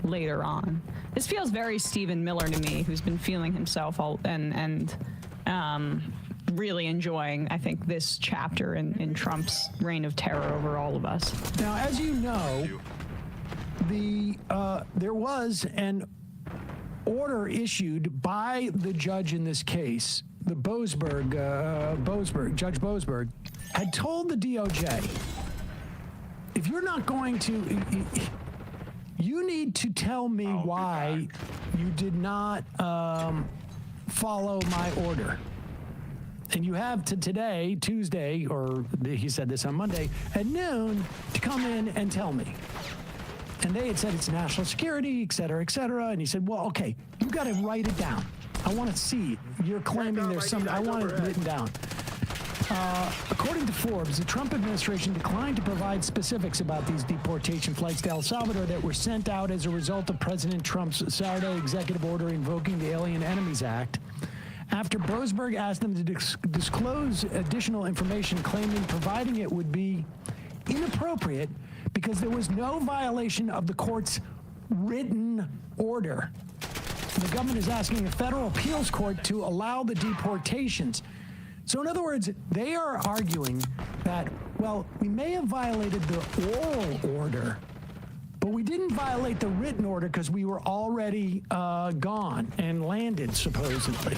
later on. This feels very Stephen Miller to me, who's been feeling himself and really enjoying, I think, this chapter in Trump's reign of terror over all of us. Now, as you know, there was an order issued by the judge in this case, the Judge Boasberg, had told the DOJ, if you're not going to, you need to tell me why you did not follow my order. And you have to today, Tuesday, or he said this on Monday, at noon, to come in and tell me. And they had said it's national security, et cetera, et cetera. And he said, well, okay, you got to write it down. I want to see it. You're claiming there's some, I want it written down. According to Forbes, the Trump administration declined to provide specifics about these deportation flights to El Salvador that were sent out as a result of President Trump's Saturday executive order invoking the Alien Enemies Act. after Boasberg asked them to disclose additional information, claiming providing it would be inappropriate because there was no violation of the court's written order. The government is asking a federal appeals court to allow the deportations. So in other words, they are arguing that, well, we may have violated the oral order, but we didn't violate the written order because we were already gone and landed, supposedly.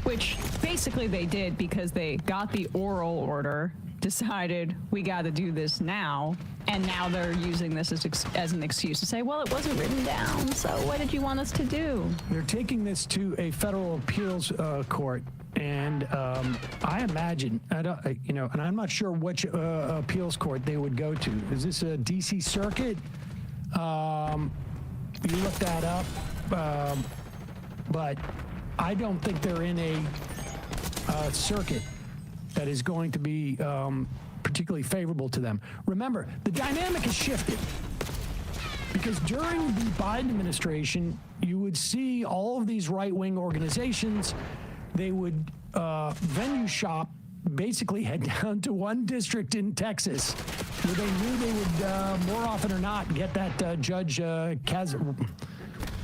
Which basically they did because they got the oral order, decided we got to do this now, and now they're using this as an excuse to say, well, it wasn't written down, so what did you want us to do? They're taking this to a federal appeals court, and I imagine, and I'm not sure which appeals court they would go to. Is this a D.C. Circuit? You look that up, but I don't think they're in a circuit that is going to be particularly favorable to them. Remember, the dynamic has shifted because during the Biden administration, you would see all of these right-wing organizations, they would venue shop, basically head down to one district in Texas where they knew they would more often or not get that Judge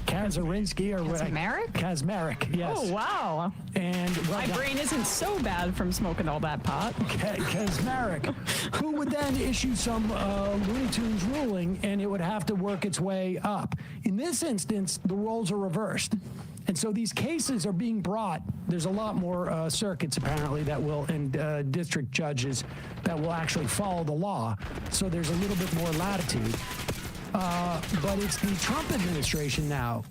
Kazarinsky or Kazmarek? Kazmarek, yes. Oh, wow. And my brain isn't so bad from smoking all that pot. Kazmarek, who would then issue some Looney Tunes ruling, and it would have to work its way up. In this instance, the roles are reversed. And so these cases are being brought. There's a lot more circuits, apparently, that will, and district judges that will actually follow the law. So there's a little bit more latitude. But it's the Trump administration now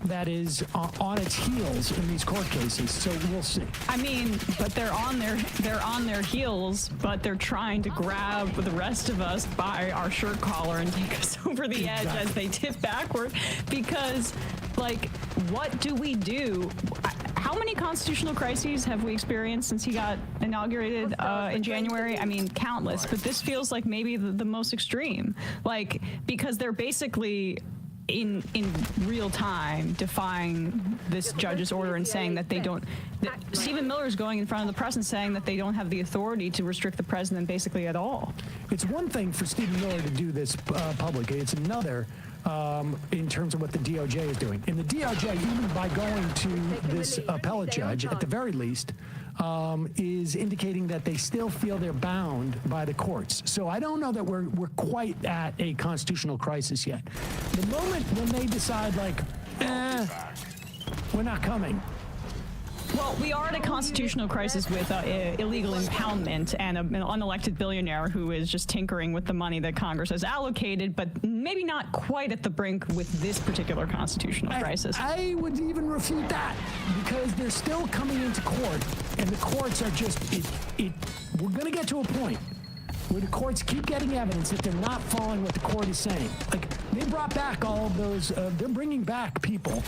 that is on its heels in these court cases. So we'll see. I mean, but they're on their heels, but they're trying to grab the rest of us by our shirt collar and take us over the edge as they tip backward. Because, like, what do we do? How many constitutional crises have we experienced since he got inaugurated in January? I mean, countless. But this feels like maybe the most extreme. Like, because they're basically in real time defying this judge's order and saying that they don't. Stephen Miller is going in front of the press and saying that they don't have the authority to restrict the president basically at all. It's one thing for Stephen Miller to do this publicly. It's another in terms of what the DOJ is doing. And the DOJ, even by going to this appellate judge, at the very least, is indicating that they still feel they're bound by the courts. So I don't know that we're quite at a constitutional crisis yet. The moment when they decide, like, we're not coming. Well, we are at a constitutional crisis with illegal impoundment and an unelected billionaire who is just tinkering with the money that Congress has allocated, but maybe not quite at the brink with this particular constitutional crisis. I would even refute that because they're still coming into court, and the courts are just, we're going to get to a point where the courts keep getting evidence that they're not following what the court is saying. Like, they brought back all of those, they're bringing back people.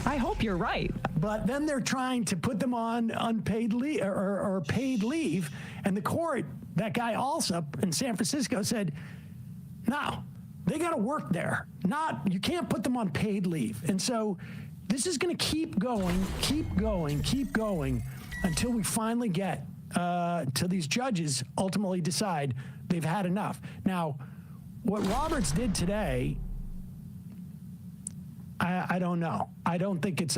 I hope you're right. But then they're trying to put them on unpaid leave or paid leave. And the court, that guy Alsop in San Francisco said, no, they got to work there. You can't put them on paid leave. And so this is going to keep going until we finally get to these judges ultimately decide they've had enough. Now, what Roberts did today, I don't know. I don't think it's,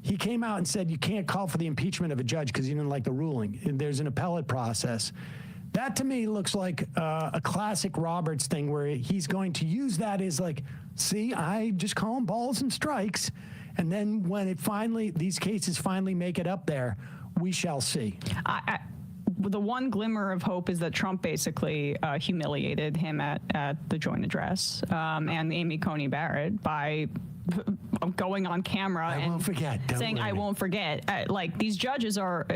he came out and said you can't call for the impeachment of a judge because you didn't like the ruling. And there's an appellate process. That to me looks like a classic Roberts thing where he's going to use that as like, see, I just call them balls and strikes. And then when these cases finally make it up there, we shall see. The one glimmer of hope is that Trump basically humiliated him at the joint address and Amy Coney Barrett by going on camera and saying, I won't forget. Like, these judges are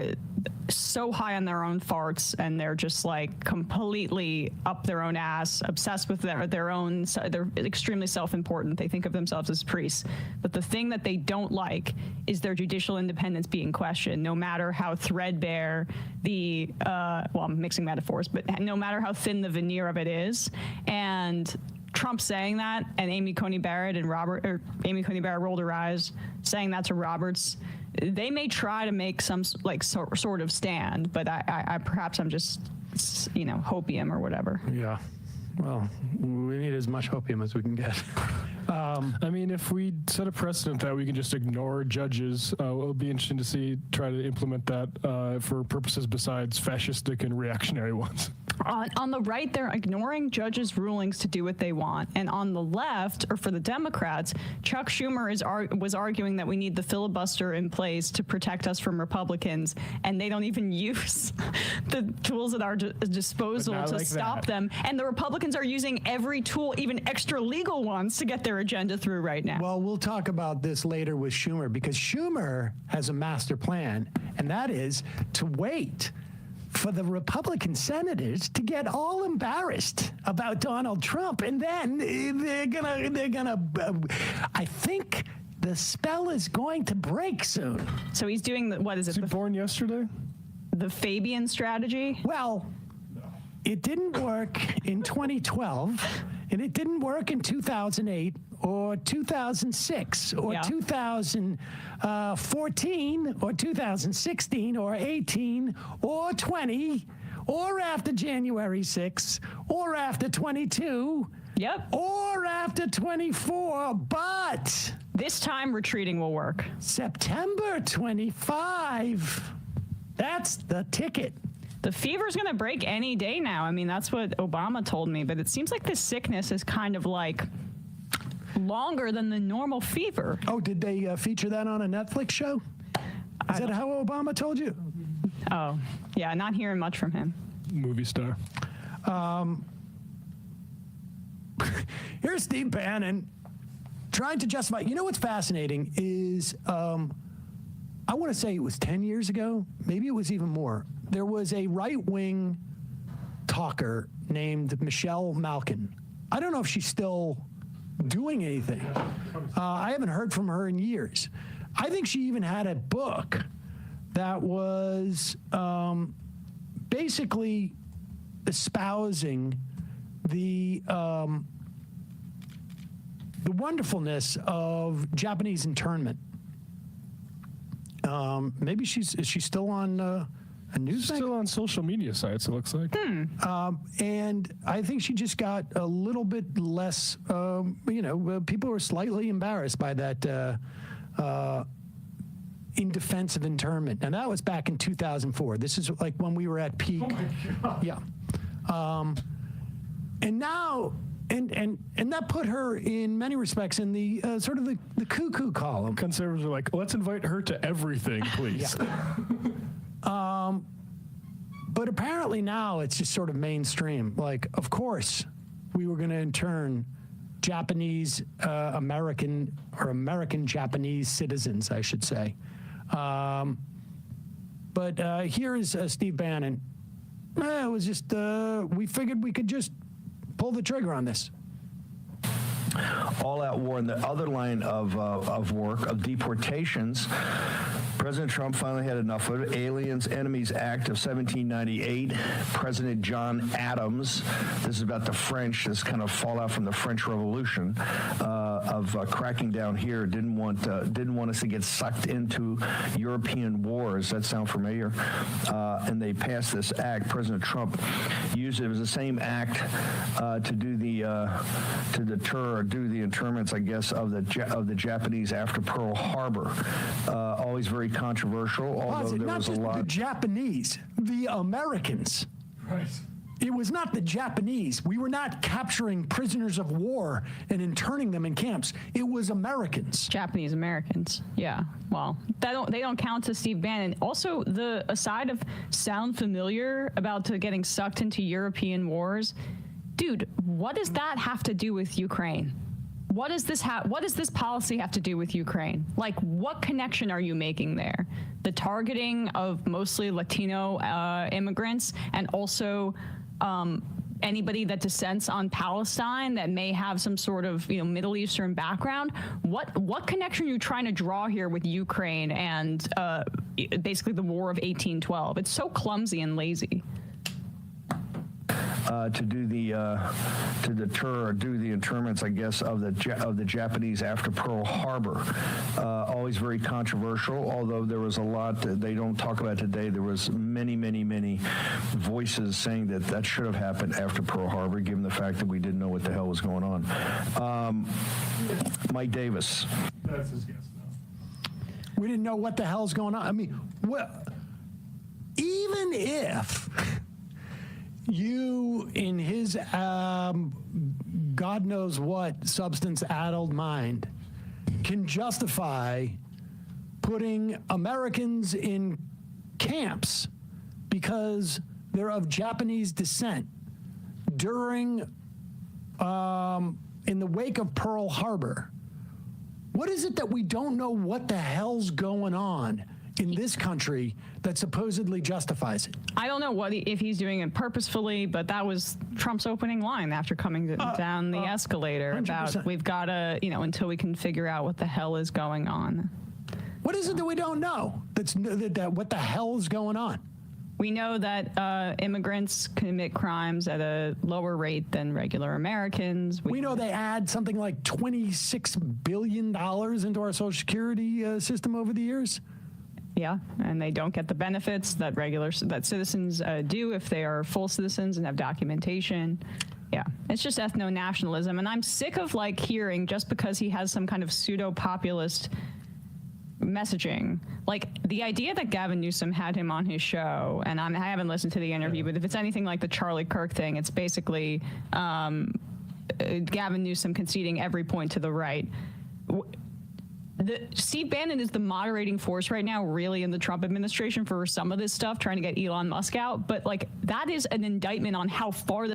so high on their own farts, and they're just like completely up their own ass, obsessed with their own, they're extremely self-important. They think of themselves as priests. But the thing that they don't like is their judicial independence being questioned, no matter how threadbare I'm mixing metaphors, but no matter how thin the veneer of it is. And Trump saying that, and Amy Coney Barrett rolled her eyes saying that to Roberts, they may try to make some sort of stand, but I perhaps I'm just, hopium or whatever. Yeah. Well, we need as much hopium as we can get. I mean, if we set a precedent that we can just ignore judges, it'll be interesting to try to implement that for purposes besides fascistic and reactionary ones. On the right, they're ignoring judges' rulings to do what they want. And on the left, or for the Democrats, Chuck Schumer was arguing that we need the filibuster in place to protect us from Republicans, and they don't even use the tools at our disposal to stop them. And the Republicans are using every tool, even extra legal ones, to get their agenda through right now. Well, we'll talk about this later with Schumer, because Schumer has a master plan, and that is to wait for the Republican senators to get all embarrassed about Donald Trump, and then they're gonna I think the spell is going to break soon. So he's doing what is it? Was he born yesterday? The Fabian strategy? Well, it didn't work in 2012, and it didn't work in 2008 or 2006 or 2014 or 2016 or 18 or 20 or after January 6th or after 22. Yep. Or after 24, but this time retreating will work. September 25. That's the ticket. The fever's going to break any day now. I mean, that's what Obama told me, but it seems like this sickness is kind of like longer than the normal fever. Oh, did they feature that on a Netflix show? Is that how Obama told you? Oh, yeah, not hearing much from him. Movie star. Here's Steve Bannon trying to justify. You know what's fascinating is, I want to say it was 10 years ago, maybe it was even more. There was a right-wing talker named Michelle Malkin. I don't know if she's still doing anything. I haven't heard from her in years. I think she even had a book that was basically espousing the wonderfulness of Japanese internment. Maybe is she still on a news? Still on social media sites, it looks like. And I think she just got a little bit less. People were slightly embarrassed by that. In defense of internment, and that was back in 2004. This is like when we were at peak. Oh my God. Yeah. And now, and that put her in many respects in the sort of the cuckoo column. Conservatives are like, let's invite her to everything, please. But apparently now it's just sort of mainstream. Like, of course, we were going to intern Japanese American Japanese citizens, I should say. But here is Steve Bannon. It was just, we figured we could just pull the trigger on this. All-out war in the other line of work, of deportations. President Trump finally had enough of it. Aliens Enemies Act of 1798. President John Adams, this is about the French, this kind of fallout from the French Revolution, of cracking down here, didn't want us to get sucked into European wars. That sound familiar? And they passed this act. President Trump used it. It was the same act to do to deter or do the internments, I guess, of the Japanese after Pearl Harbor. Always very controversial, although there was a lot. The Japanese, the Americans. Right. It was not the Japanese. We were not capturing prisoners of war and interning them in camps. It was Americans. Japanese Americans. Yeah. Well, they don't count to Steve Bannon. Also, the aside of sound familiar about getting sucked into European wars, dude, what does that have to do with Ukraine? What does this policy have to do with Ukraine? Like, what connection are you making there? The targeting of mostly Latino immigrants, and also anybody that dissents on Palestine that may have some sort of Middle Eastern background. What connection are you trying to draw here with Ukraine and basically the War of 1812? It's so clumsy and lazy. to do to deter or do the internments, I guess, of the Japanese after Pearl Harbor. Always very controversial, although there was a lot that they don't talk about today. There was many voices saying that should have happened after Pearl Harbor, given the fact that we didn't know what the hell was going on. Mike Davis. That's his guess. We didn't know what the hell's going on. I mean, well, even if you, in his God knows what substance-addled mind, can justify putting Americans in camps because they're of Japanese descent during, in the wake of Pearl Harbor. What is it that we don't know what the hell's going on in this country that supposedly justifies it? I don't know if he's doing it purposefully, but that was Trump's opening line after coming down the escalator 100%. about we've got to, until we can figure out what the hell is going on. What is it that we don't know? That what the hell is going on? We know that immigrants commit crimes at a lower rate than regular Americans. We know they add something like $26 billion into our Social Security system over the years. Yeah, and they don't get the benefits that citizens do if they are full citizens and have documentation. Yeah, it's just ethno-nationalism, and I'm sick of hearing just because he has some kind of pseudo-populist messaging. Like the idea that Gavin Newsom had him on his show, and I haven't listened to the interview, but if it's anything like the Charlie Kirk thing, it's basically Gavin Newsom conceding every point to the right. Steve Bannon is the moderating force right now, really, in the Trump administration for some of this stuff, trying to get Elon Musk out. But that is an indictment on how far the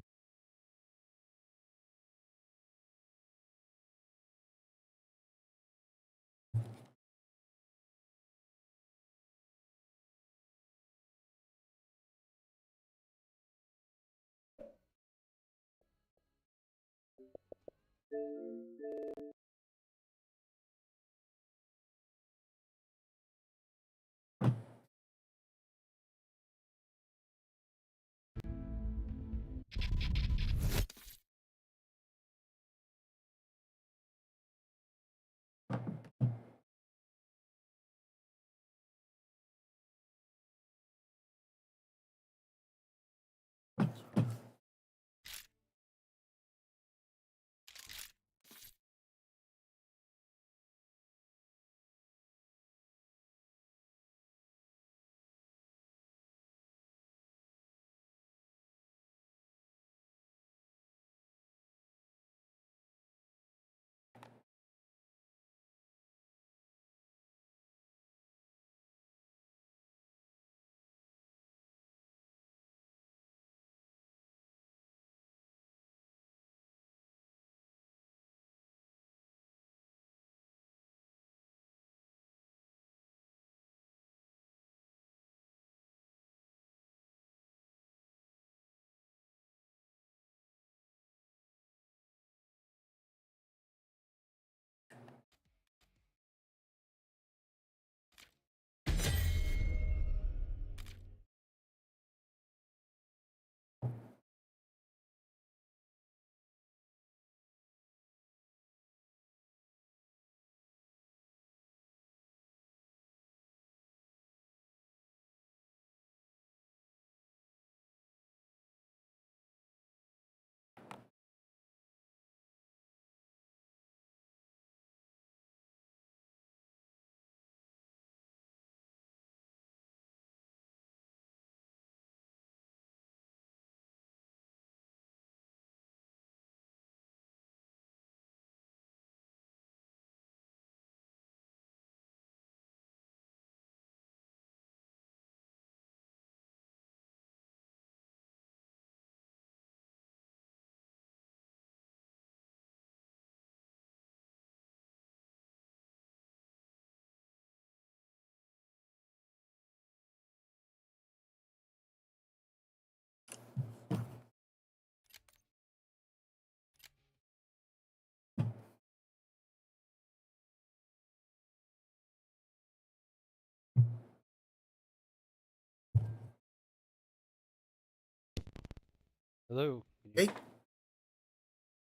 Hello. Hey.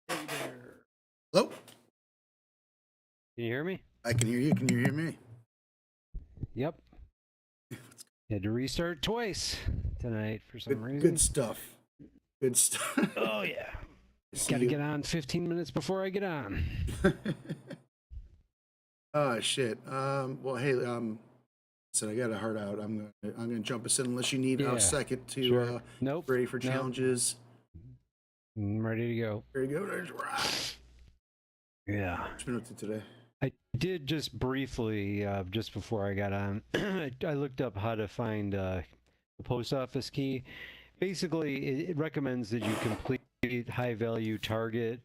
Hey there. Hello. Can you hear me? I can hear you. Can you hear me? Yep. Had to restart twice tonight for some reason. Good stuff. Good stuff. Oh yeah. Got to get on 15 minutes before I get on. Oh shit. Well, hey. So I got a heart out. I'm gonna jump us in unless you need a second to Sure. Nope. ready for challenges. I'm ready to go. Ready to go. Right. Yeah. What's been up to today? I did just briefly, just before I got on, I looked up how to find the post office key. Basically, it recommends that you complete high-value target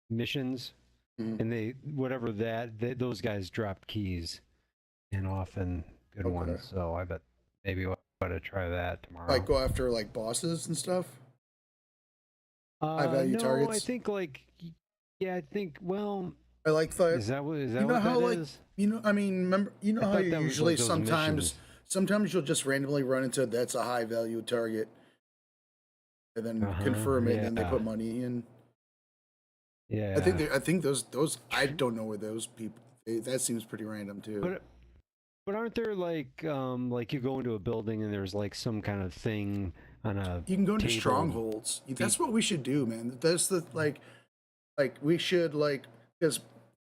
missions, and whatever those guys drop keys, and often good ones. So I bet maybe we'll try to try that tomorrow. Like go after like bosses and stuff. High-value targets. I think I think I like the. Is that what you know what how that like is? I mean, remember I how thought you that was usually like those missions. sometimes you'll just randomly run into that's a high value target, and then confirm it, and then they put money in. Yeah, I think those I don't know where those people. That seems pretty random too. But aren't there like you go into a building and there's like some kind of thing on a You can go into table? strongholds. That's what we should do, man. That's the like we should because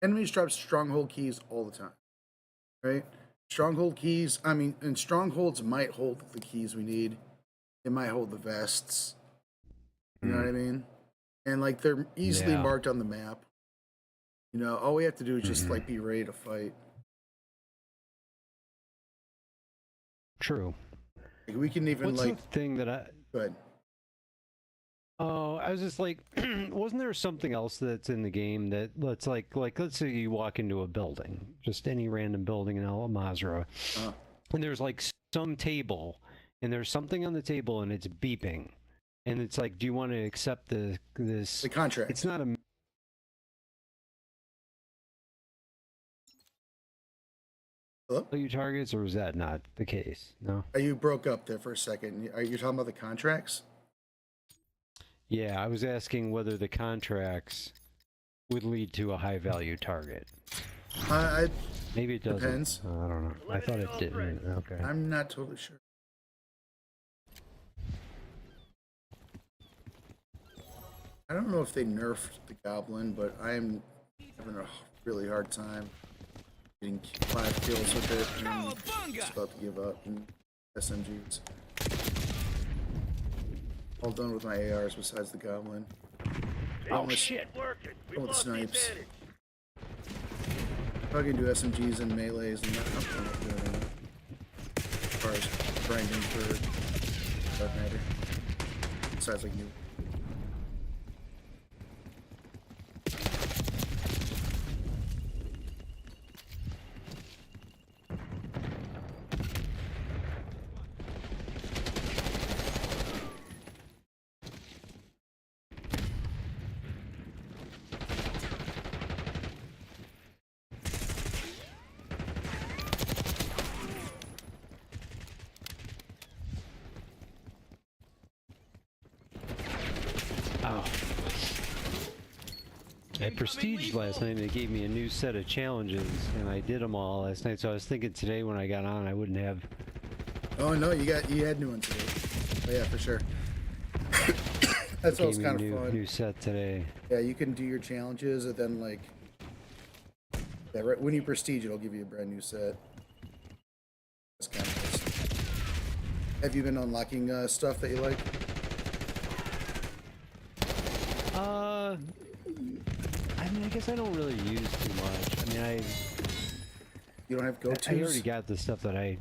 enemies drop stronghold keys all the time, right? Stronghold keys. I mean, and strongholds might hold the keys we need. It might hold the vests. You know what I mean? And like they're easily marked on the map. You know, all we have to do is just like be ready to fight. True. Like, we can even What's like the thing that I. Go ahead. Oh, I was just like, wasn't there something else that's in the game that let's let's say you walk into a building, just any random building in El Mazra, and there's like some table, and there's something on the table, and it's beeping, and it's like, do you want to accept the contract? It's not a. Hello? You targets, or is that not the case? No. You broke up there for a second. Are you talking about the contracts? Yeah, I was asking whether the contracts would lead to a high-value target. Maybe it doesn't. Depends. I don't know. I thought it didn't. Okay. I'm not totally sure. I don't know if they nerfed the goblin, but I'm having a really hard time getting 5 kills with it, and I'm just about to give up. And SMGs. All done with my ARs besides the goblin. Shit, working. We with lost the snipes. advantage. If I can do SMGs and melees, and I'm not doing it. As far as grinding for that matter. Besides like you. I prestiged last night and they gave me a new set of challenges and I did them all last night, so I was thinking today when I got on I wouldn't have. Oh no, you had new ones today. Oh, yeah, for sure. That's always kind of fun. New set today. Yeah, you can do your challenges and then like right when you prestige it'll give you a brand new set. That's kind of nice. Have you been unlocking stuff that you like? I mean, I guess I don't really use too much. I mean, You don't have go-tos? I already got the stuff that I.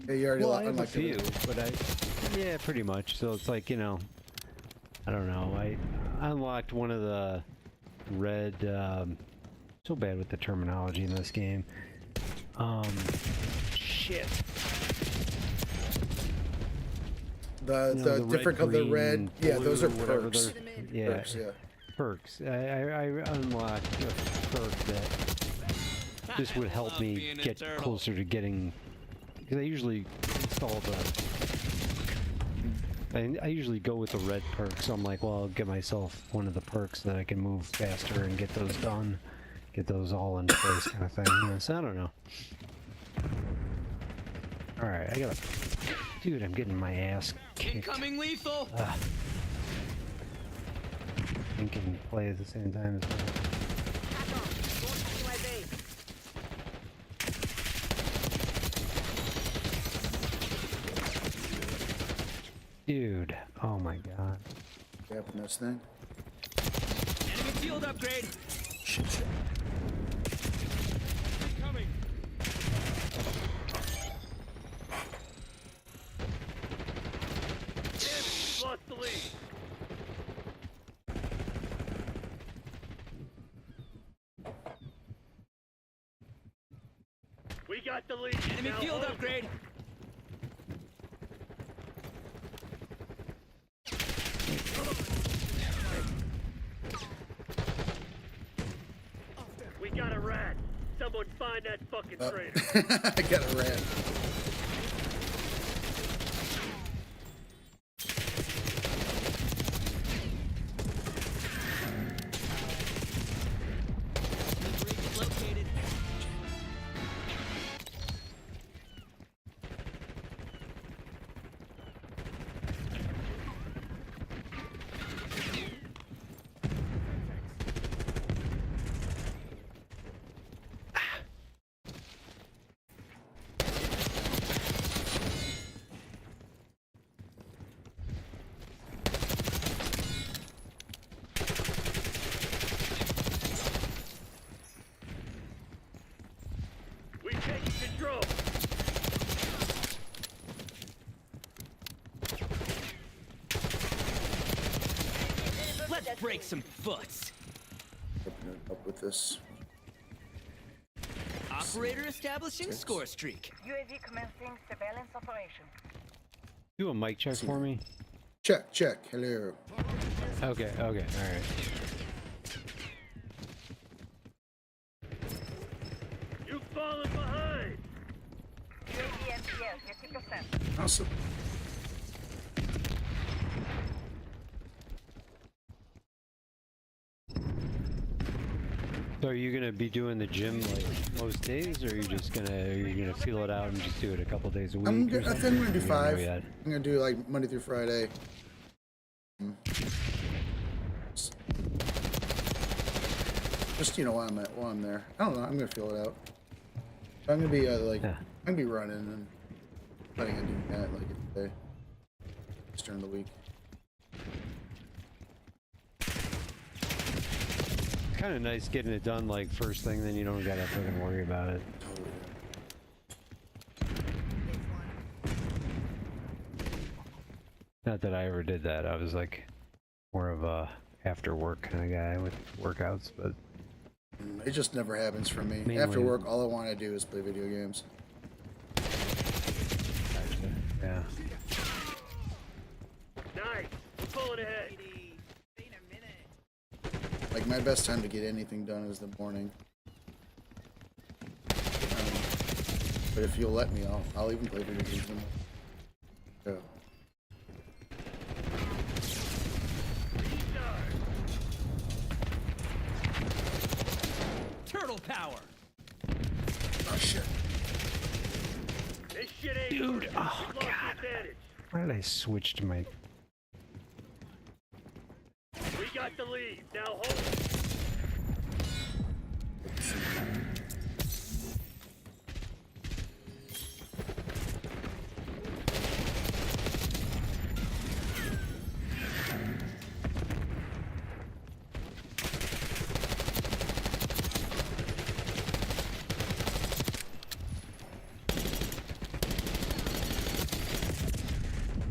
Yeah, you already I have a unlocked few, it. but yeah, pretty much. So it's like, you know, I don't know. I unlocked one of the red. So bad with the terminology in this game. Shit. The different color, the red. Yeah, those are perks. Yeah. Perks, yeah. Perks. I unlocked a perk that just would help me get closer to getting, because I usually install I usually go with the red perk, so I'm like, well, I'll get myself one of the perks that I can move faster and get those done, get those all in place, kind of thing. So I don't know. All right, I gotta, dude, I'm getting my ass kicked. Incoming lethal. Think and play at the same time as well. Dude, oh my god. Capping this thing. Enemy field upgrade. Shit. Incoming. Lost the lead. We got the lead. Enemy now field upgrade. We got a rat. Someone find that fucking traitor. I got a rat. Located. We take control. Let's break some foots. Open it up with this. Operator establishing score streak. UAV commencing surveillance operation. Do a mic check for me. Check. Hello. Okay, all right. You've fallen behind. UAV MPS 50%. Awesome. So are you gonna be doing the gym like most days, or are you just gonna feel it out and just do it a couple days a week? I think I'm gonna do You don't know 5. yet? I'm gonna do like Monday through Friday. Just while I'm there. I don't know. I'm gonna feel it out. I'm gonna be I'm gonna be running and planning on doing that like every day, just during the week. Kind of nice getting it done like first thing, then you don't gotta fucking worry about it. Not that I ever did that. I was like more of a after work kind of guy with workouts, but It just never happens for me. Mainly- After work, all I want to do is play video games. yeah. Nice. We're pulling ahead. Like my best time to get anything done is the morning. But if you'll let me, I'll even play video games in the morning. Turtle power. Oh shit. This shit ain't Dude, working. oh, We've lost the advantage. Why did I switch to my? We got the lead. Now hold it.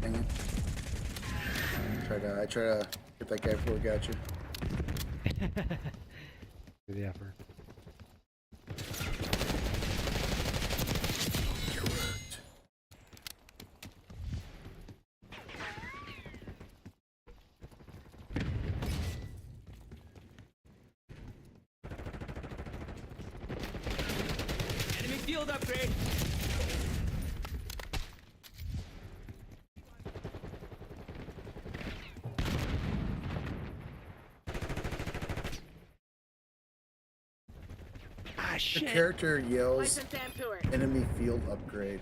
Dang it. I try to get that guy before we got you. For the effort. Enemy field upgrade. the character yells enemy field upgrade.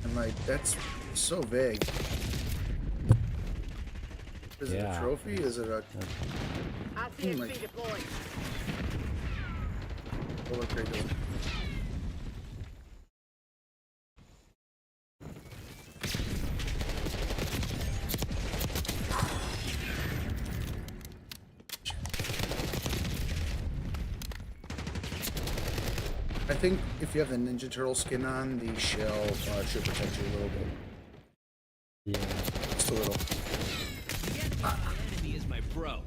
And like, that's so vague. Is it a trophy? Is it a... like, field upgrade doesn't... I think if you have the Ninja Turtle skin on, the shell should protect you a little bit. Yeah. Just a little. Enemy is my bro.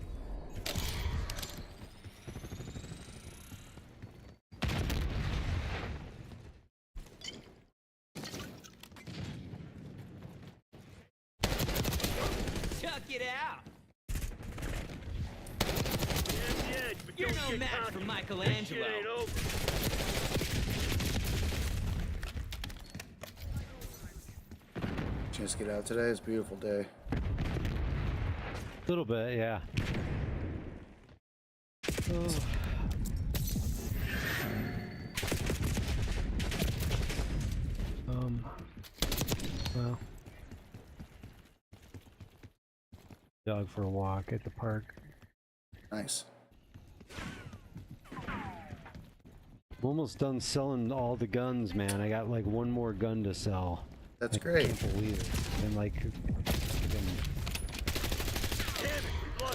Chuck it out. You're no match for Michelangelo. Chance to get out today. It's a beautiful day. A little bit, yeah. Oh. Well, dog for a walk at the park. Nice. I'm almost done selling all the guns, man. I got like one more gun to sell. That's I great. can't believe it. And like,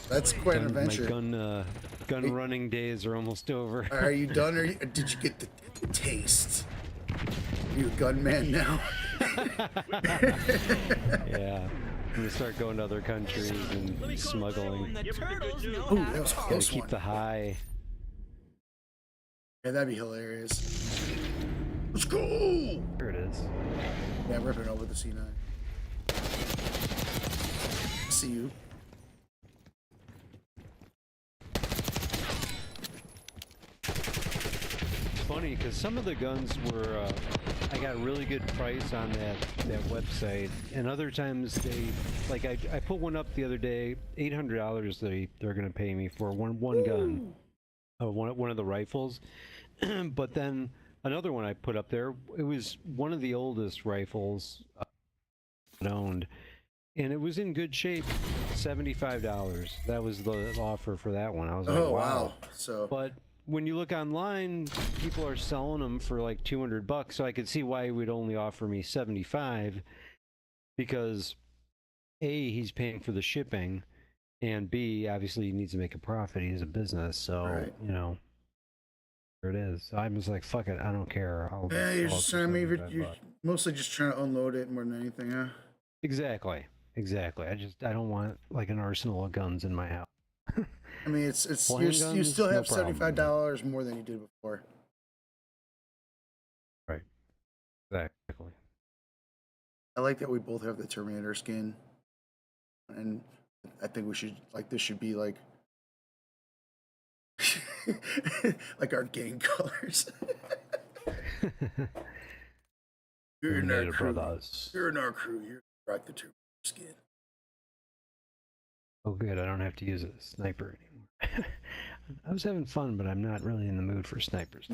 that's quite an adventure. My gun running days are almost over. Are you done, or did you get the taste? Are you a gunman now? Yeah. I'm gonna start going to other countries and smuggling. Oh, that was a close keep one. the high. Yeah, that'd be hilarious. Let's go! There it is. Yeah, I'm ripping over the C9. See you. It's funny because some of the guns were I got a really good price on that website, and other times they like I put one up the other day, $800 they're gonna pay me for one gun, one of the rifles, but then another one I put up there, it was one of the oldest rifles owned, and it was in good shape, $75. That was the offer for that one. I was like, oh wow. So, but when you look online, people are selling them for like $200, so I could see why he would only offer me 75, because A, he's paying for the shipping, and B, obviously he needs to make a profit. He's a business, so right. You know, there it is. So I'm just like, fuck it, I don't care. Yeah, you're just trying to you're mostly just trying to unload it more than anything, huh? Exactly. I don't want like an arsenal of guns in my house. I mean, you still have $75 more than you did before. Right. Exactly. I like that we both have the Terminator skin, and I think we should this should be like like our gang colors. You're in our crew. You're in our crew. You're right the Terminator skin. Oh, good. I don't have to use a sniper anymore. I was having fun, but I'm not really in the mood for snipers.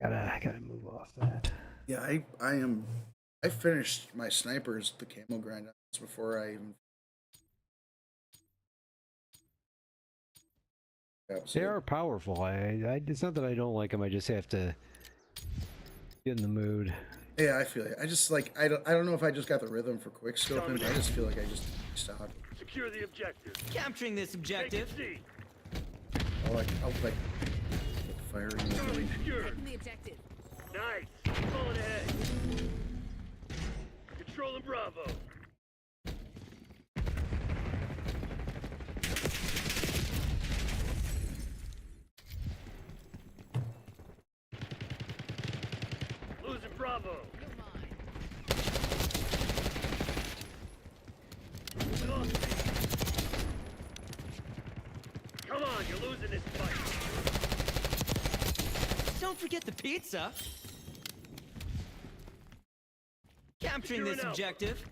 Gotta move off that. Yeah, I am. I finished my snipers, the camo grind before I even. They are powerful. It's not that I don't like them. I just have to get in the mood. Yeah, I feel it. I just like I don't know if I just got the rhythm for quick scoping, but I just feel like I just stopped. Secure the objective. Capturing this objective. I'll like firing. Charlie, secure. The objective. Nice. Falling ahead. Controlling Bravo. Losing Bravo. Come on, you're losing this fight. Don't forget the pizza. Capturing this objective.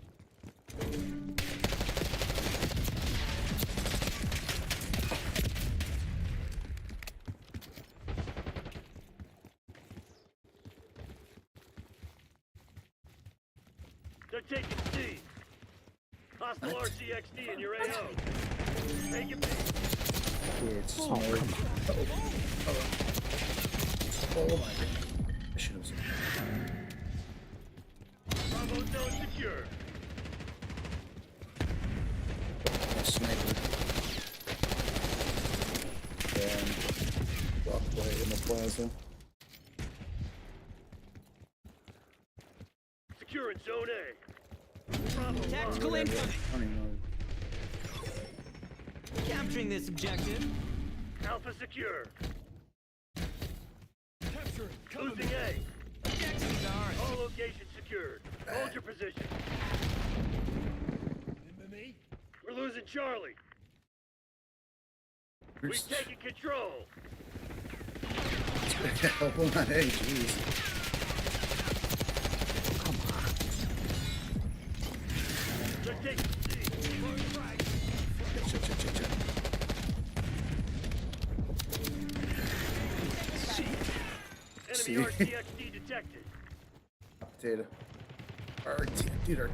They're taking C. Hostile RCXD in your AO. Take it B. It's oh my god. I should have said Bravo zone secure. a sniper. And walk away in the plaza. Secure in zone A. Bravo Tactical locked. incoming. Capturing this objective. Alpha secure. Losing A. Objectives are. All locations secured. Hold your position. We're losing Charlie. We've taken control. Hold on, hey, jeez. They're taking C. Enemy RCXD detected. Potato. Dude,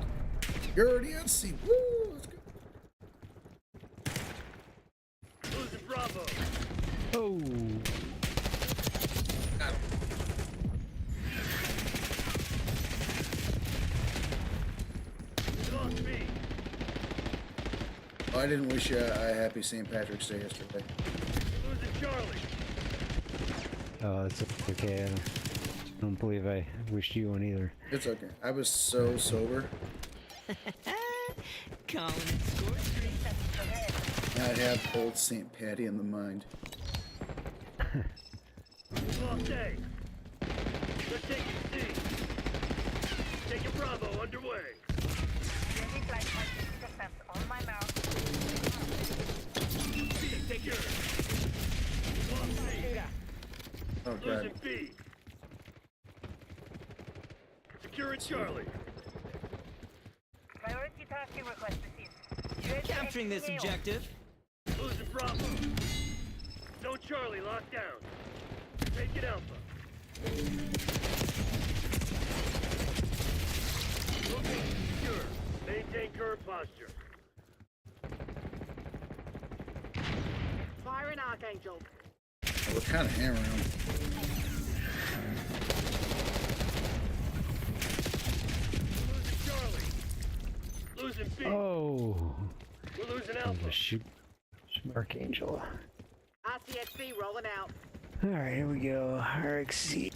you're already on C. Woo, let's go. Losing Bravo. Oh. Got him. Lost B. Oh, I didn't wish you a happy St. Patrick's Day yesterday. Losing Charlie. Oh, it's okay. I don't believe I wished you one either. It's okay. I was so sober. Calling it score. I have old St. Patty in the mind. Lost A. They're taking C. Taking Bravo underway. On my mouth. C secure. Lost C. Oh, God. Losing B. Securing Charlie. Priority tasking request received. Capturing this objective. Losing Bravo. Zone Charlie locked down. Take it Alpha. Location secure. Maintain current posture. Firing Archangel. We're kind of hammering them. Losing Charlie. Losing B. Oh. We're losing Alpha. Shoot. Archangel. RCXD rolling out. Alright, here we go. RXC.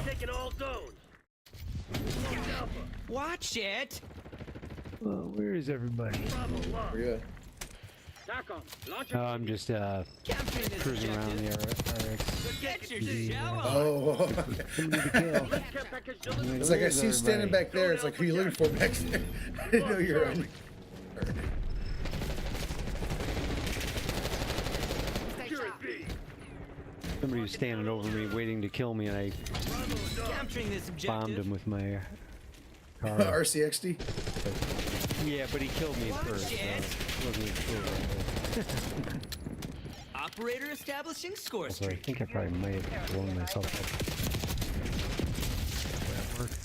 Taking all zones. Lost Alpha. Watch it. Well, where is everybody? Bravo locked. We're good. Oh, I'm just cruising around the RX. Get your show on. Oh. Somebody to kill. It's like I see you standing back there. It's like, who are you looking for back there? I didn't know you're on. Somebody was standing over me waiting to kill me, and I Capturing this bombed objective. him with my car. RCXD? Yeah, but he killed me first. Wasn't sure. Operator establishing score So I streak. think I probably might have blown myself up. That worked.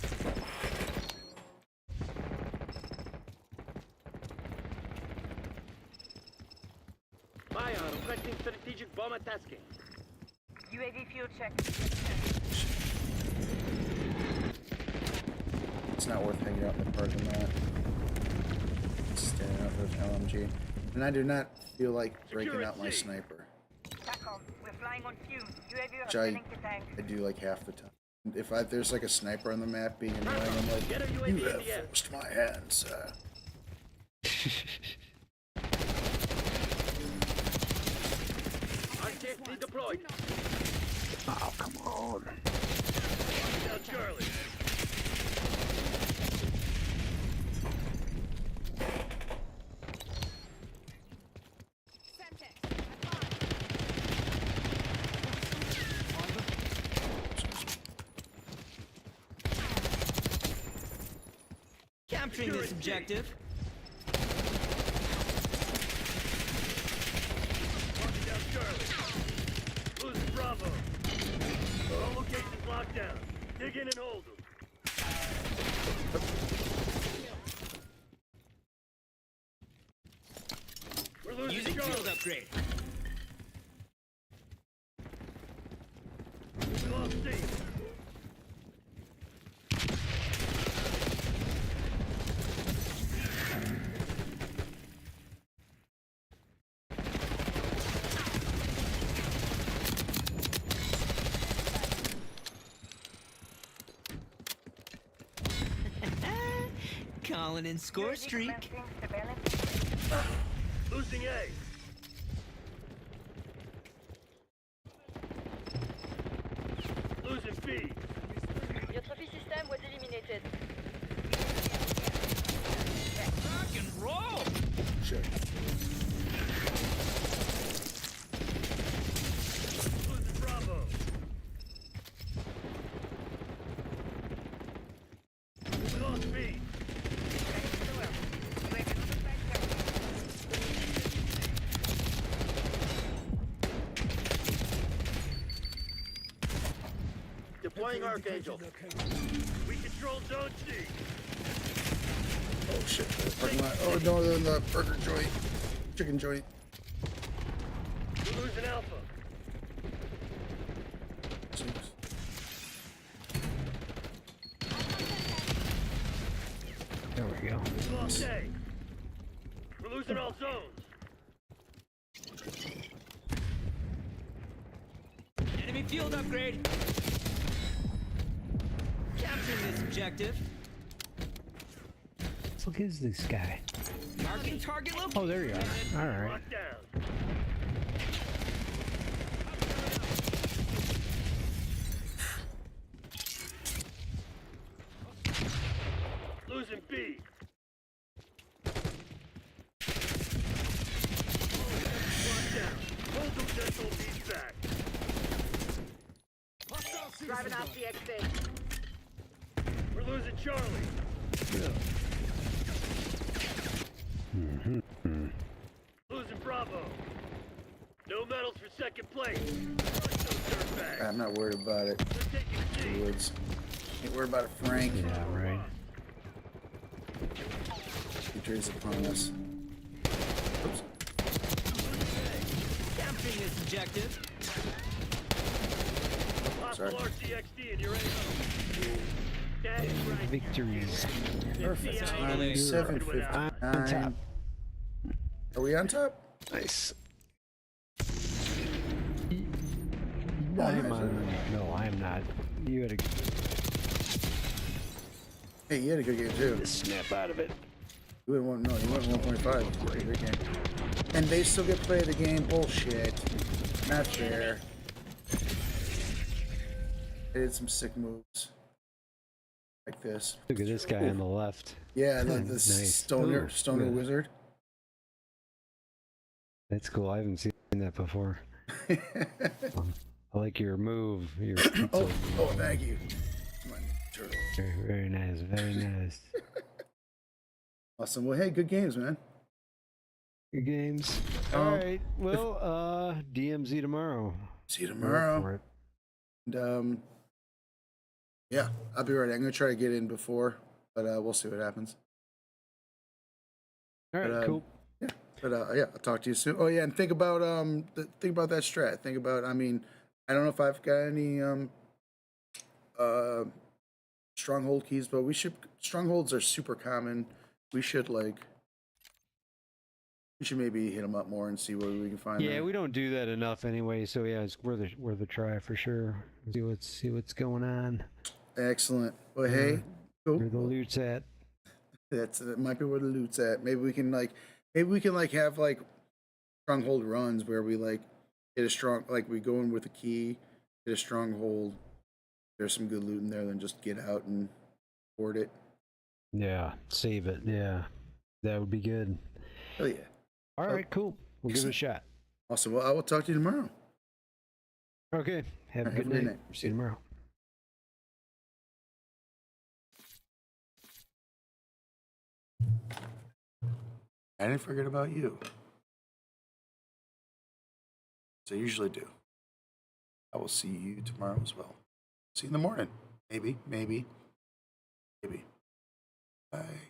Fire, requesting strategic bomber tasking. UAV fuel check. It's not worth hanging out in the parking lot. Standing out with an LMG. And I do not feel like breaking out my sniper. TACOM, we're flying on fumes. UAV Which returning to tank. I do like half the time. If there's like a sniper on the map being annoying, I'm like, you have forced my hand, sir. RCXD deployed. Oh, come on. Down Charlie. Capturing this objective. Marking down Charlie. Losing Bravo. All locations locked down. Dig in and hold them. upgrade. We lost C. Calling in score streak. Losing A. Losing B. Your trophy system was eliminated. Rock and roll. Shit. Losing Bravo. We lost B. Deploying Archangel. We control Zone C. Oh shit. Parking lot. Oh no, they're in the burger joint. Chicken joint. We're losing Alpha. Jeez. There we go. We lost A. We're losing all zones. Enemy field upgrade. Capturing this objective. So look, is this guy? Marking target location. Oh, there you are. All right. Locked down. Losing B. Locked down. Hold them gentle B's back. Driving off the XA. We're losing Charlie. Losing Bravo. No medals for second place. I'm not worried about it. Woods. Ain't worried about it, Frank. Yeah, right. He trays upon us. Oops. Capturing this objective. Sorry. RCXD and you're Victories. Perfect. On 7:59. top. Are we on top? Nice. I'm on. No, I'm not. You had a. Hey, you had a good game too. Snap out of it. You went one. No, you went 1.5. Great game. And they still get play of the game. Bullshit. Not fair. They did some sick moves. Like this. Look at this guy on the left. Yeah, like this Nice. stoner Ooh, wizard. That's cool. I haven't seen that before. I like your move. Your pizza. Oh, thank you. Come on, turtle. Very, very nice. Very nice. Awesome. Well, hey, good games, man. Good games. All right. Well, DMZ tomorrow. See you tomorrow. For it. And yeah, I'll be ready. I'm gonna try to get in before, but we'll see what happens. All right. Cool. Yeah. But yeah, I'll talk to you soon. Oh yeah, and think about that strat. Think about. I mean, I don't know if I've got any stronghold keys, but we should. Strongholds are super common. We should maybe hit them up more and see what we can find. Yeah, we don't do that enough anyway. So yeah, it's worth a try for sure. See what's going on. Excellent. Well, hey, cool. Where the loot's at. That might be where the loot's at. Maybe we can have stronghold runs where we get a strong, we go in with a key, get a stronghold. There's some good loot in there, then just get out and hoard it. Yeah, save it. Yeah, that would be good. Oh yeah. All right, cool. We'll give it a shot. Awesome. Well, I will talk to you tomorrow. Okay. Have a good night. See you tomorrow. I didn't forget about you. As I usually do. I will see you tomorrow as well. See you in the morning. Maybe. Bye.